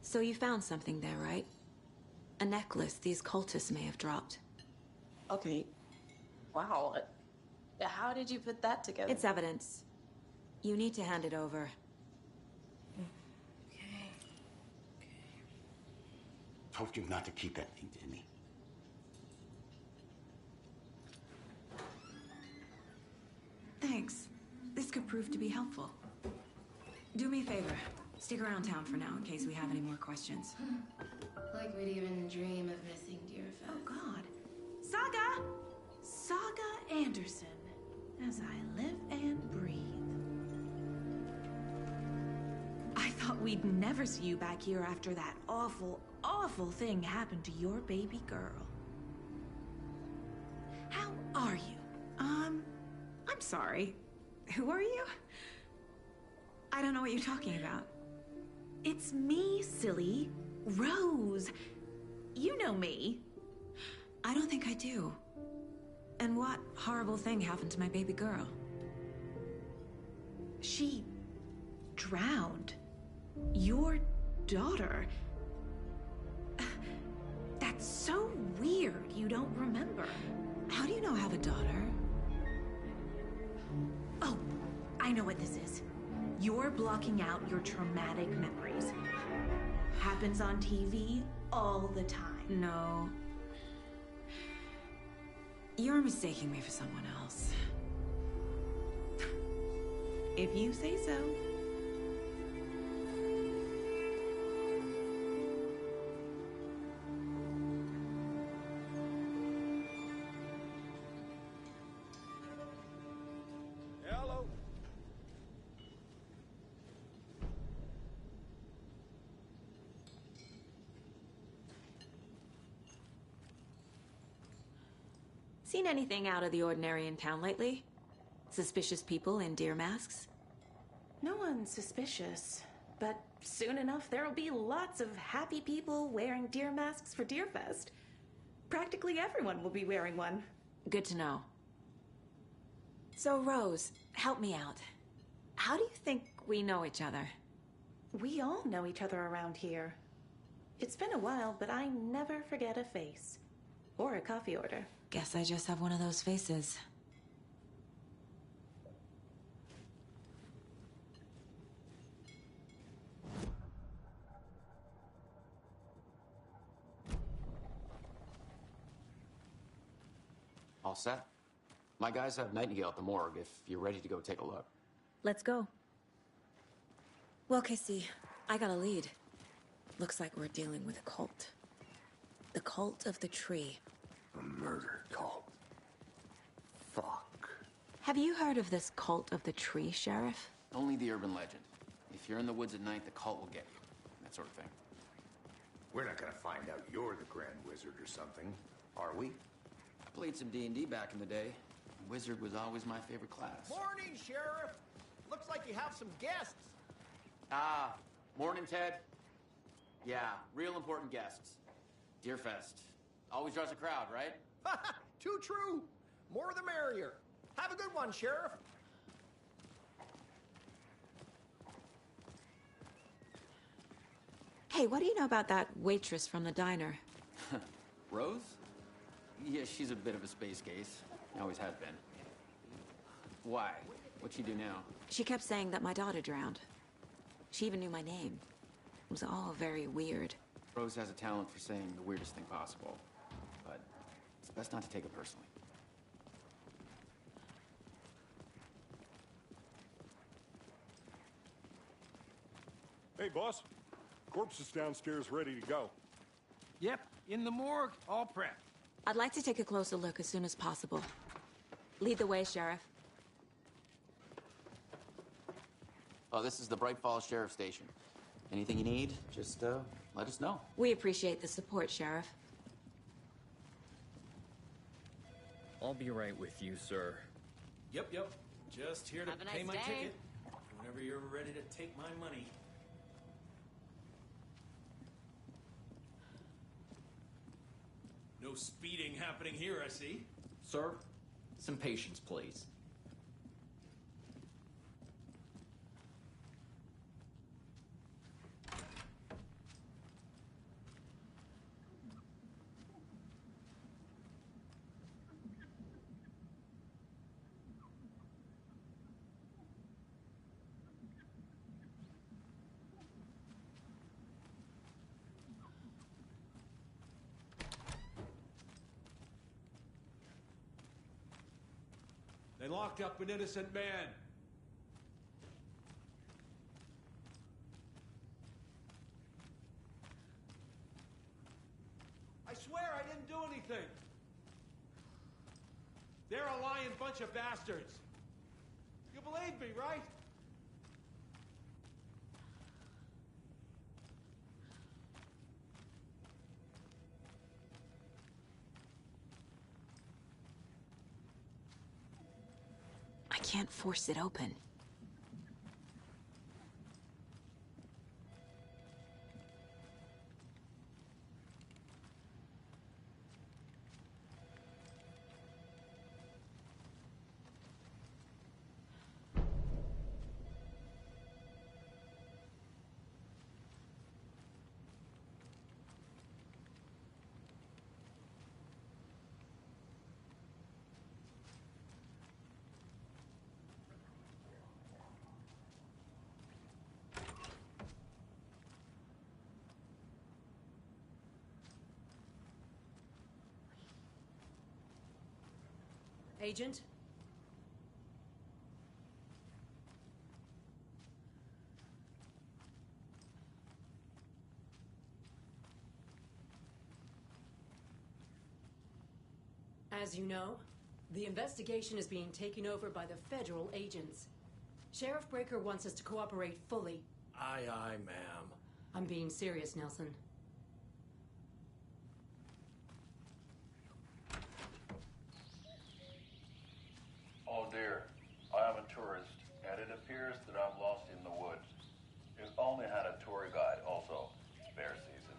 S1: So you found something there, right? A necklace these cultists may have dropped.
S16: Okay. Wow. How did you put that together?
S1: It's evidence. You need to hand it over.
S4: Told you not to keep that thing to me.
S1: Thanks. This could prove to be helpful. Do me a favor. Stick around town for now in case we have any more questions.
S15: Like we'd even dream of missing Deerfest.
S8: Oh, God. Saga! Saga Anderson. As I live and breathe. I thought we'd never see you back here after that awful, awful thing happened to your baby girl. How are you? I'm sorry. Who are you? I don't know what you're talking about. It's me, silly. Rose. You know me.
S1: I don't think I do. And what horrible thing happened to my baby girl?
S8: She drowned. Your daughter. That's so weird you don't remember.
S1: How do you know I have a daughter?
S8: Oh, I know what this is. You're blocking out your traumatic memories. Happens on TV all the time.
S1: No. You're mistaking me for someone else.
S8: If you say so.
S5: Hello.
S8: Seen anything out of the ordinary in town lately? Suspicious people in deer masks?
S16: No one's suspicious, but soon enough there'll be lots of happy people wearing deer masks for Deerfest. Practically everyone will be wearing one.
S8: Good to know. So, Rose, help me out. How do you think we know each other?
S16: We all know each other around here. It's been a while, but I never forget a face. Or a coffee order.
S8: Guess I just have one of those faces.
S10: All set. My guys have Nightingale at the morgue if you're ready to go take a look.
S8: Let's go. Well, Casey, I got a lead. Looks like we're dealing with a cult. The Cult of the Tree.
S3: A murder cult. Fuck.
S8: Have you heard of this Cult of the Tree, Sheriff?
S10: Only the urban legend. If you're in the woods at night, the cult will get you. That sort of thing.
S3: We're not gonna find out you're the Grand Wizard or something, are we?
S10: I played some D&D back in the day. Wizard was always my favorite class.
S12: Morning, Sheriff. Looks like you have some guests.
S10: Ah, morning, Ted. Yeah, real important guests. Deerfest. Always draws a crowd, right?
S12: Too true. More the merrier. Have a good one, Sheriff.
S8: Hey, what do you know about that waitress from the diner?
S10: Rose? Yeah, she's a bit of a space case. Always has been. Why? What'd she do now?
S8: She kept saying that my daughter drowned. She even knew my name. It was all very weird.
S10: Rose has a talent for saying the weirdest thing possible. But it's best not to take it personally.
S14: Hey, boss. Corpse is downstairs ready to go.
S12: Yep, in the morgue, all prepped.
S8: I'd like to take a closer look as soon as possible. Lead the way, Sheriff.
S10: Oh, this is the Bright Falls Sheriff Station. Anything you need, just let us know.
S8: We appreciate the support, Sheriff.
S6: I'll be right with you, sir.
S24: Yep. Just here to
S11: Have a
S24: pay
S11: nice
S24: my
S11: day.
S24: ticket. Whenever you're ready to take my money. No speeding happening here, I see.
S6: Sir, some patience, please.
S24: They locked up an innocent man. I swear I didn't do anything. They're a lying bunch of bastards. You believe me, right?
S8: I can't force it open.
S11: Agent? As you know, the investigation is being taken over by the federal agents. Sheriff Breaker wants us to cooperate fully.
S24: Aye, ma'am.
S11: I'm being serious, Nelson.
S2: years that I'm lost in the woods. You've only had a tour guide, also. Bear season.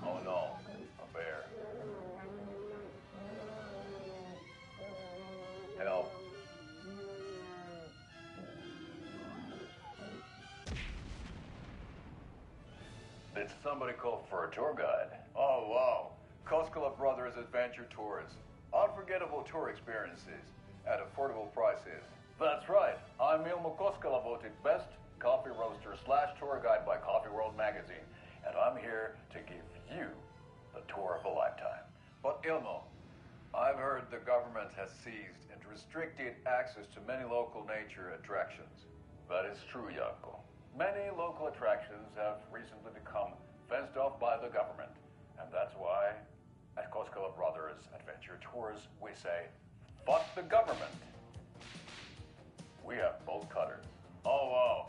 S2: Oh no, a bear. Help. Did somebody call for a tour guide? Oh, wow. Koskela Brothers Adventure Tours. Unforgettable tour experiences at affordable prices. That's right. I'm Ilmo Koskela, voted best coffee roaster / tour guide by Coffee World magazine. And I'm here to give you the tour of a lifetime. But Ilmo, I've heard the government has seized and restricted access to many local nature attractions. That is true, Janko. Many local attractions have recently become fenced off by the government. And that's why, at Koskela Brothers Adventure Tours, we say, fuck the government. We have bolt cutters. Oh, wow.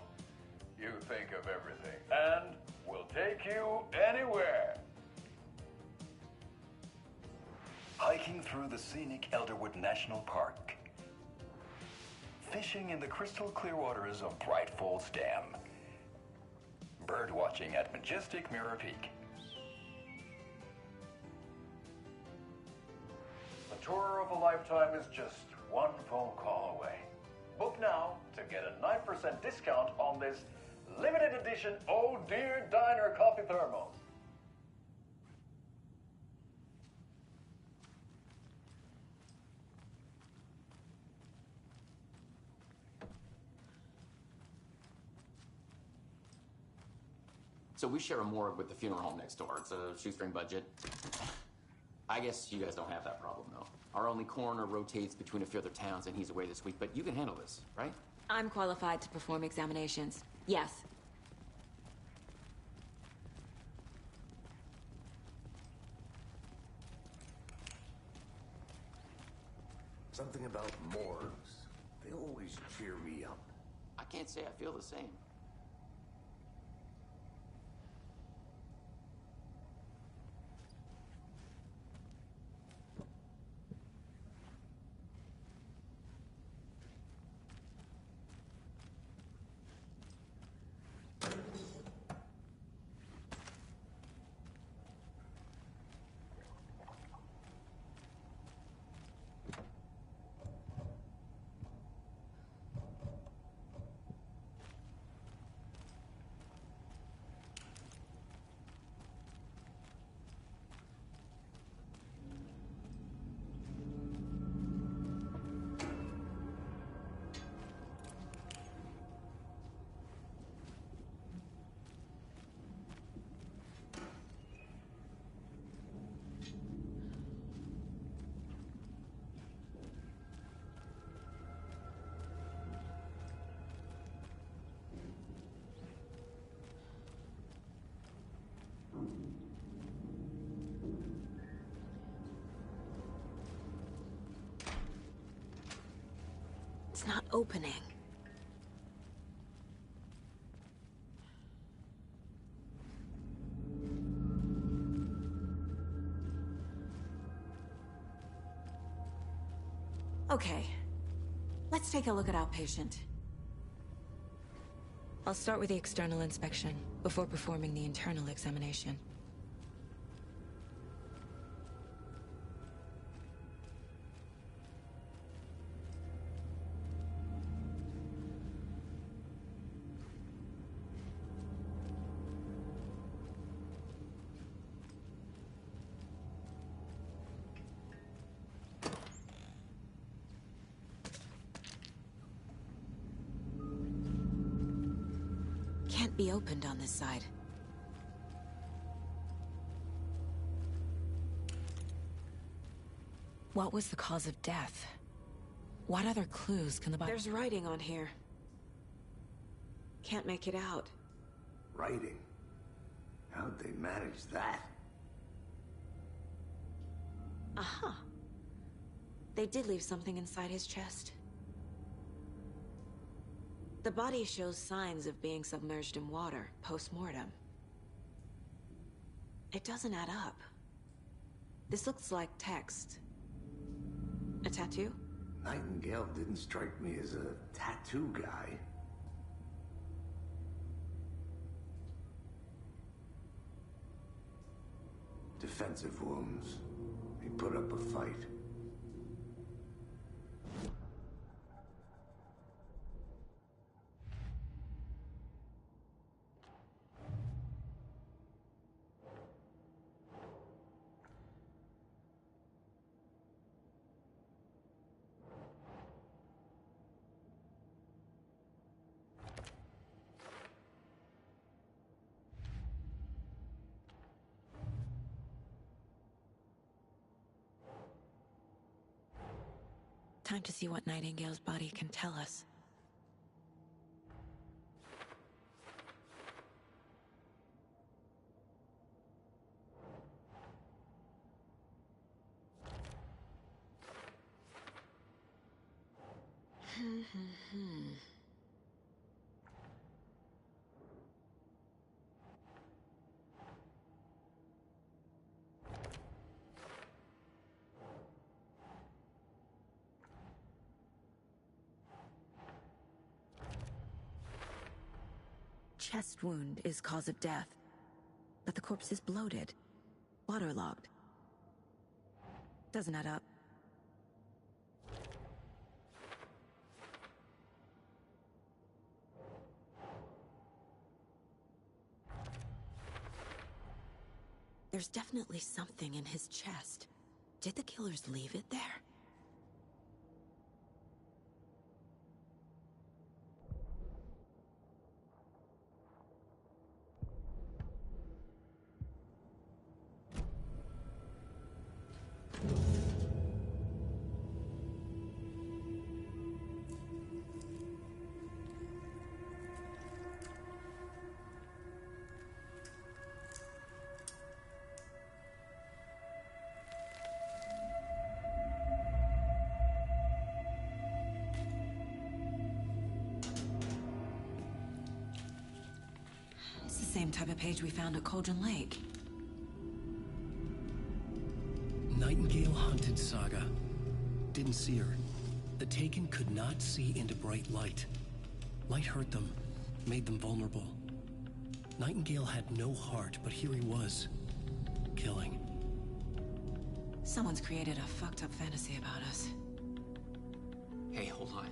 S2: You think of everything. And we'll take you anywhere. Hiking through the scenic Elderwood National Park. Fishing in the crystal clear waters of Bright Falls Dam. Bird watching at majestic Mirror Peak. The tour of a lifetime is just one phone call away. Book now to get a 9% discount on this limited edition Oh Dear Diner coffee thermos.
S10: So we share a morgue with the funeral home next door. It's a shoestring budget. I guess you guys don't have that problem, though. Our only coroner rotates between a few other towns, and he's away this week, but you can handle this, right?
S1: I'm qualified to perform examinations. Yes.
S3: Something about morgues. They always cheer me up.
S10: I can't say I feel the same.
S1: It's not opening. Okay. Let's take a look at outpatient. I'll start with the external inspection before performing the internal examination. Can't be opened on this side. What was the cause of death? What other clues can the body— There's writing on here. Can't make it out.
S3: Writing? How'd they manage that?
S1: Aha. They did leave something inside his chest. The body shows signs of being submerged in water, post-mortem. It doesn't add up. This looks like text. A tattoo?
S3: Nightingale didn't strike me as a tattoo guy. Defensive wounds. He put up a fight.
S1: Time to see what Nightingale's body can tell us. Chest wound is cause of death, but the corpse is bloated, waterlogged. Doesn't add up. There's definitely something in his chest. Did the killers leave it there? Same type of page we found at Cauldron Lake.
S17: Nightingale hunted Saga. Didn't see her. The Taken could not see into bright light. Light hurt them, made them vulnerable. Nightingale had no heart, but here he was, killing.
S1: Someone's created a fucked up fantasy about us.
S10: Hey, hold on.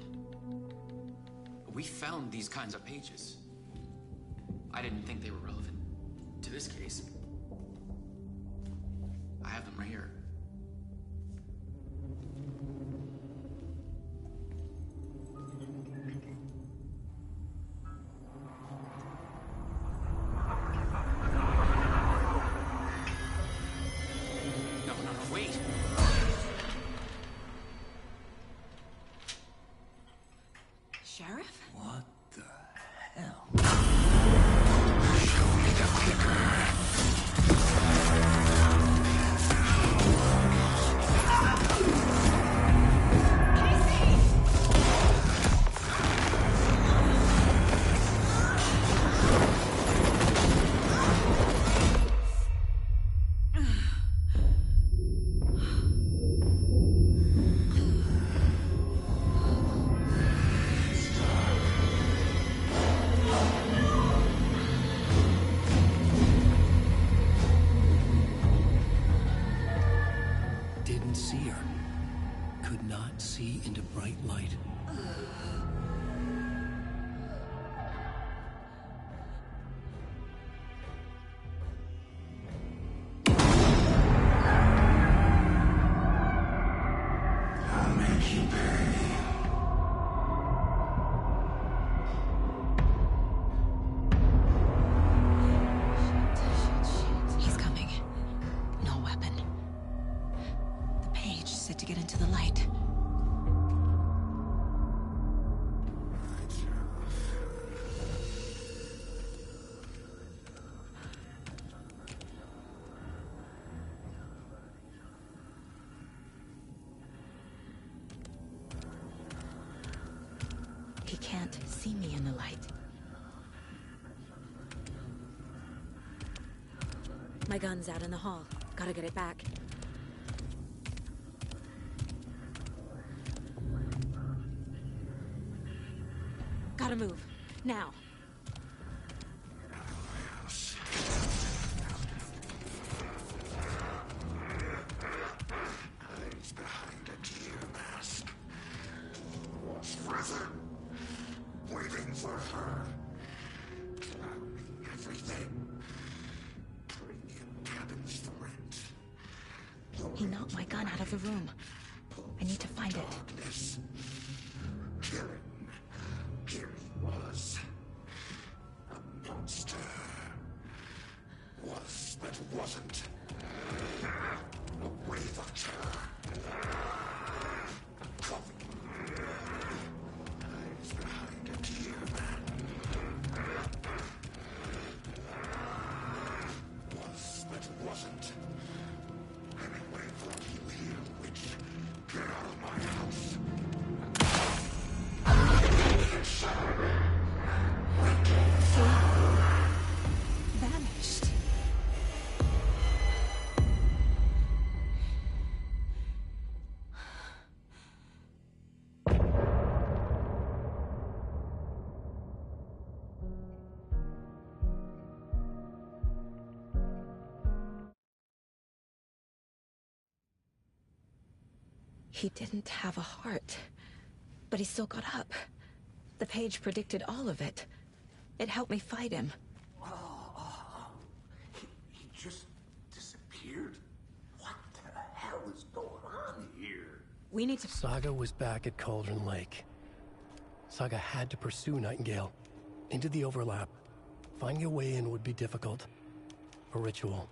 S10: We found these kinds of pages. I didn't think they were relevant to this case. I have them right here. No, wait!
S1: Sheriff?
S3: What the hell?
S1: He can't see me in the light. My gun's out in the hall. Gotta get it back. Gotta move. Now.
S5: Hides behind a deer mask. Was further waiting for her. Plowing everything. Premium cabins for rent.
S1: He knocked my gun out of the room. I need to find it.
S5: Darkness. Killing. Here he was. A monster. Was but wasn't. A wave of terror. Hides behind a deer man. Was but wasn't. Anyway, thought you here, witch. Get out of my house.
S1: Vanished. He didn't have a heart, but he still got up. The page predicted all of it. It helped me fight him.
S3: He just disappeared? What the hell is going on here?
S1: We need to...
S17: Saga was back at Cauldron Lake. Saga had to pursue Nightingale into the overlap. Finding a way in would be difficult. A ritual.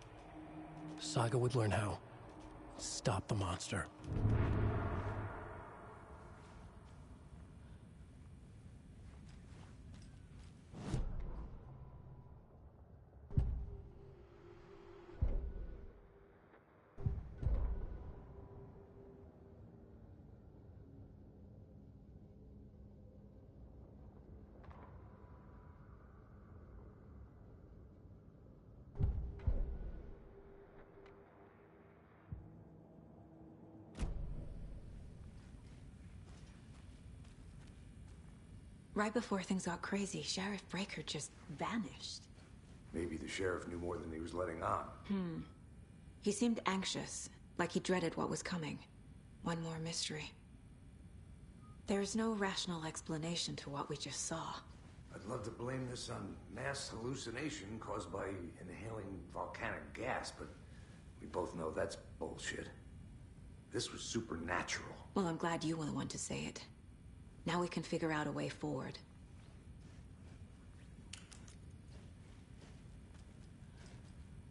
S17: Saga would learn how. Stop the monster.
S1: Right before things got crazy, Sheriff Breaker just vanished.
S3: Maybe the sheriff knew more than he was letting on.
S1: He seemed anxious, like he dreaded what was coming. One more mystery. There's no rational explanation to what we just saw.
S3: I'd love to blame this on mass hallucination caused by inhaling volcanic gas, but we both know that's bullshit. This was supernatural.
S1: Well, I'm glad you were the one to say it. Now we can figure out a way forward.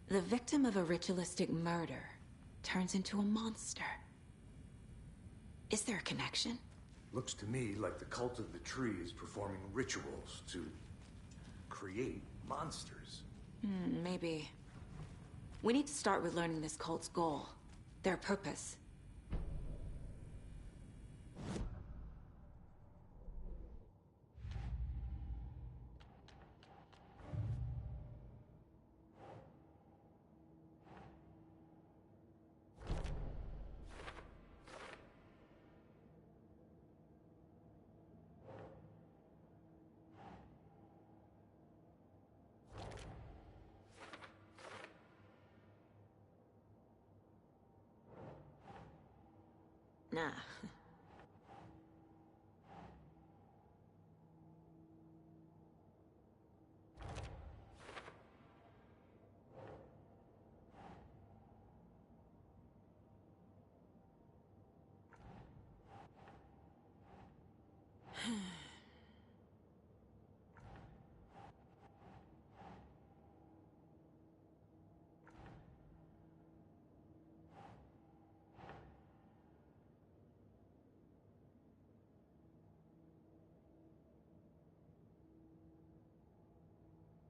S1: The victim of a ritualistic murder turns into a monster. Is there a connection?
S3: Looks to me like the cult of the tree is performing rituals to create monsters.
S1: Maybe. We need to start with learning this cult's goal, their purpose. Nah.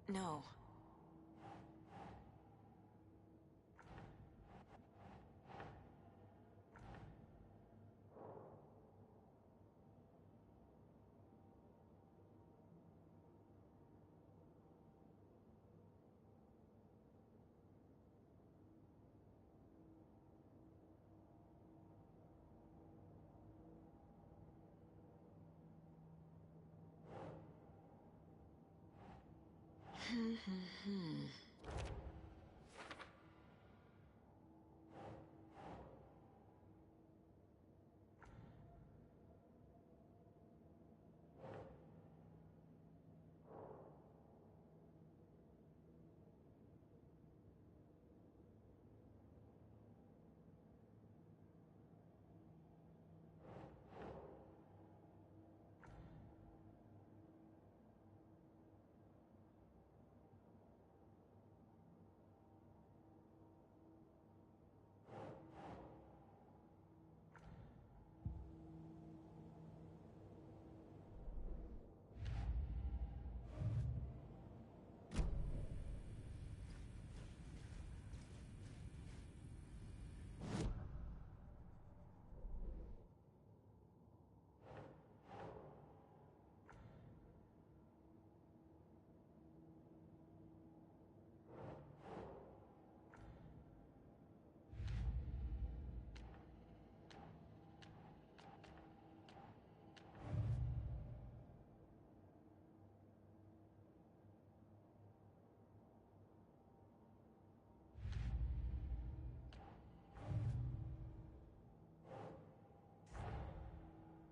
S1: No.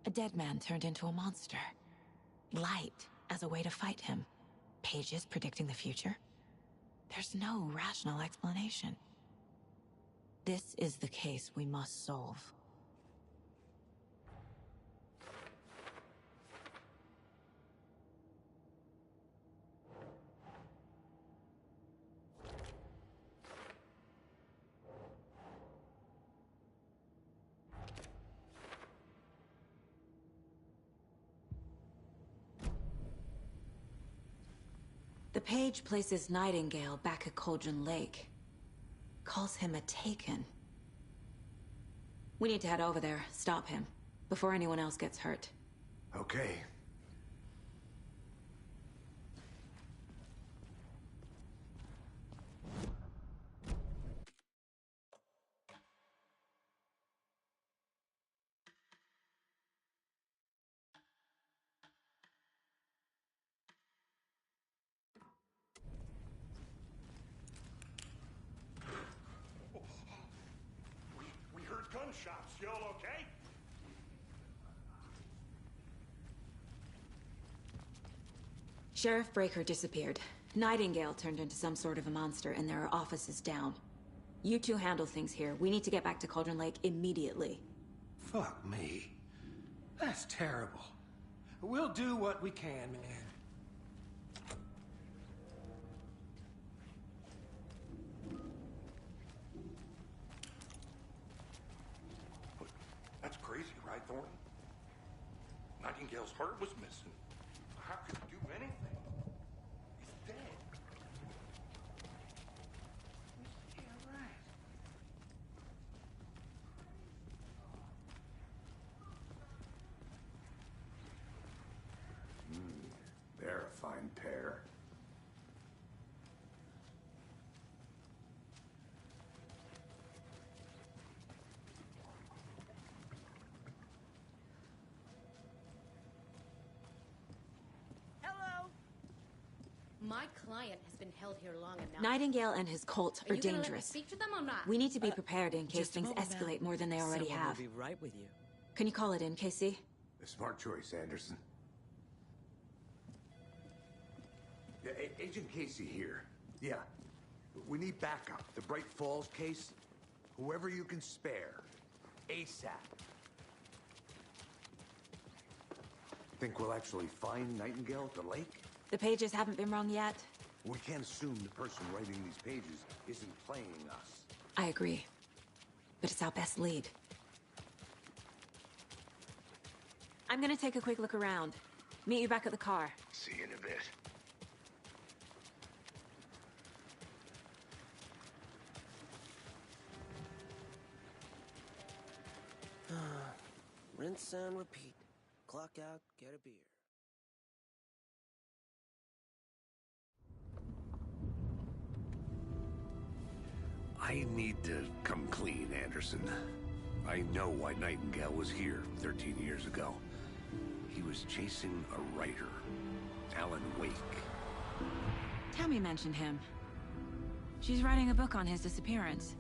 S1: A dead man turned into a monster. Light as a way to fight him. Pages predicting the future. There's no rational explanation. This is the case we must solve. The page places Nightingale back at Cauldron Lake. Calls him a Taken. We need to head over there, stop him, before anyone else gets hurt.
S3: Okay.
S14: We heard gunshots. Y'all okay?
S1: Sheriff Breaker disappeared. Nightingale turned into some sort of a monster, and there are offices down. You two handle things here. We need to get back to Cauldron Lake immediately.
S5: Fuck me. That's terrible. We'll do what we can, man.
S14: That's crazy, right, Thornton? Nightingale's heart was missing. How could he do anything? He's dead. Yeah, right.
S3: They're a fine pair.
S15: Hello. My client has been held here long enough.
S1: Nightingale and his cult are
S15: you gonna let me
S1: dangerous.
S15: speak to them or not?
S1: We need to be prepared in case
S9: Just a
S1: things
S9: moment,
S1: escalate
S9: ma'am.
S1: more than they already
S9: Someone
S1: have.
S9: will be right with you.
S1: Can you call it in, Casey?
S3: A smart choice, Anderson. Yeah, Agent Casey here. Yeah. We need backup. The Bright Falls case. Whoever you can spare. ASAP. Think we'll actually find Nightingale at the lake?
S1: The pages haven't been wrong yet.
S3: We can't assume the person writing these pages isn't playing us.
S1: I agree. But it's our best lead. I'm gonna take a quick look around. Meet you back at the car.
S3: See you in a bit.
S9: Rinse and repeat. Clock out, get a beer.
S3: I need to come clean, Anderson. I know why Nightingale was here 13 years ago. He was chasing a writer, Alan Wake.
S1: Tammy mentioned him. She's writing a book on his disappearance.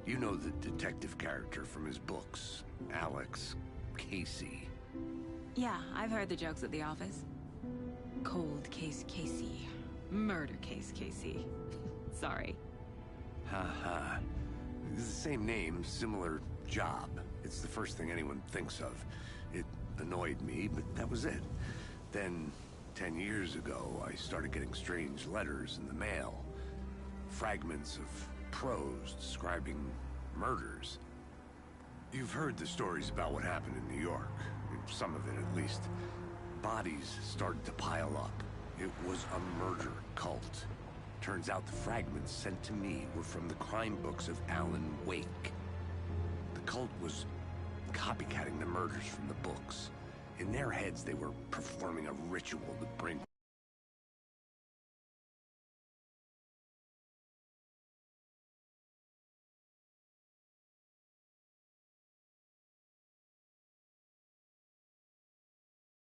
S3: You know the detective character from his books, Alex Casey.
S1: Yeah, I've heard the jokes at the office. Cold case Casey. Murder case Casey. Sorry.
S3: Ha. It's the same name, similar job. It's the first thing anyone thinks of. It annoyed me, but that was it. Then, 10 years ago, I started getting strange letters in the mail. Fragments of prose describing murders. You've heard the stories about what happened in New York. Some of it, at least. Bodies started to pile up. It was a murder cult. Turns out the fragments sent to me were from the crime books of Alan Wake. The cult was copycatting the murders from the books. In their heads, they were performing a ritual to bring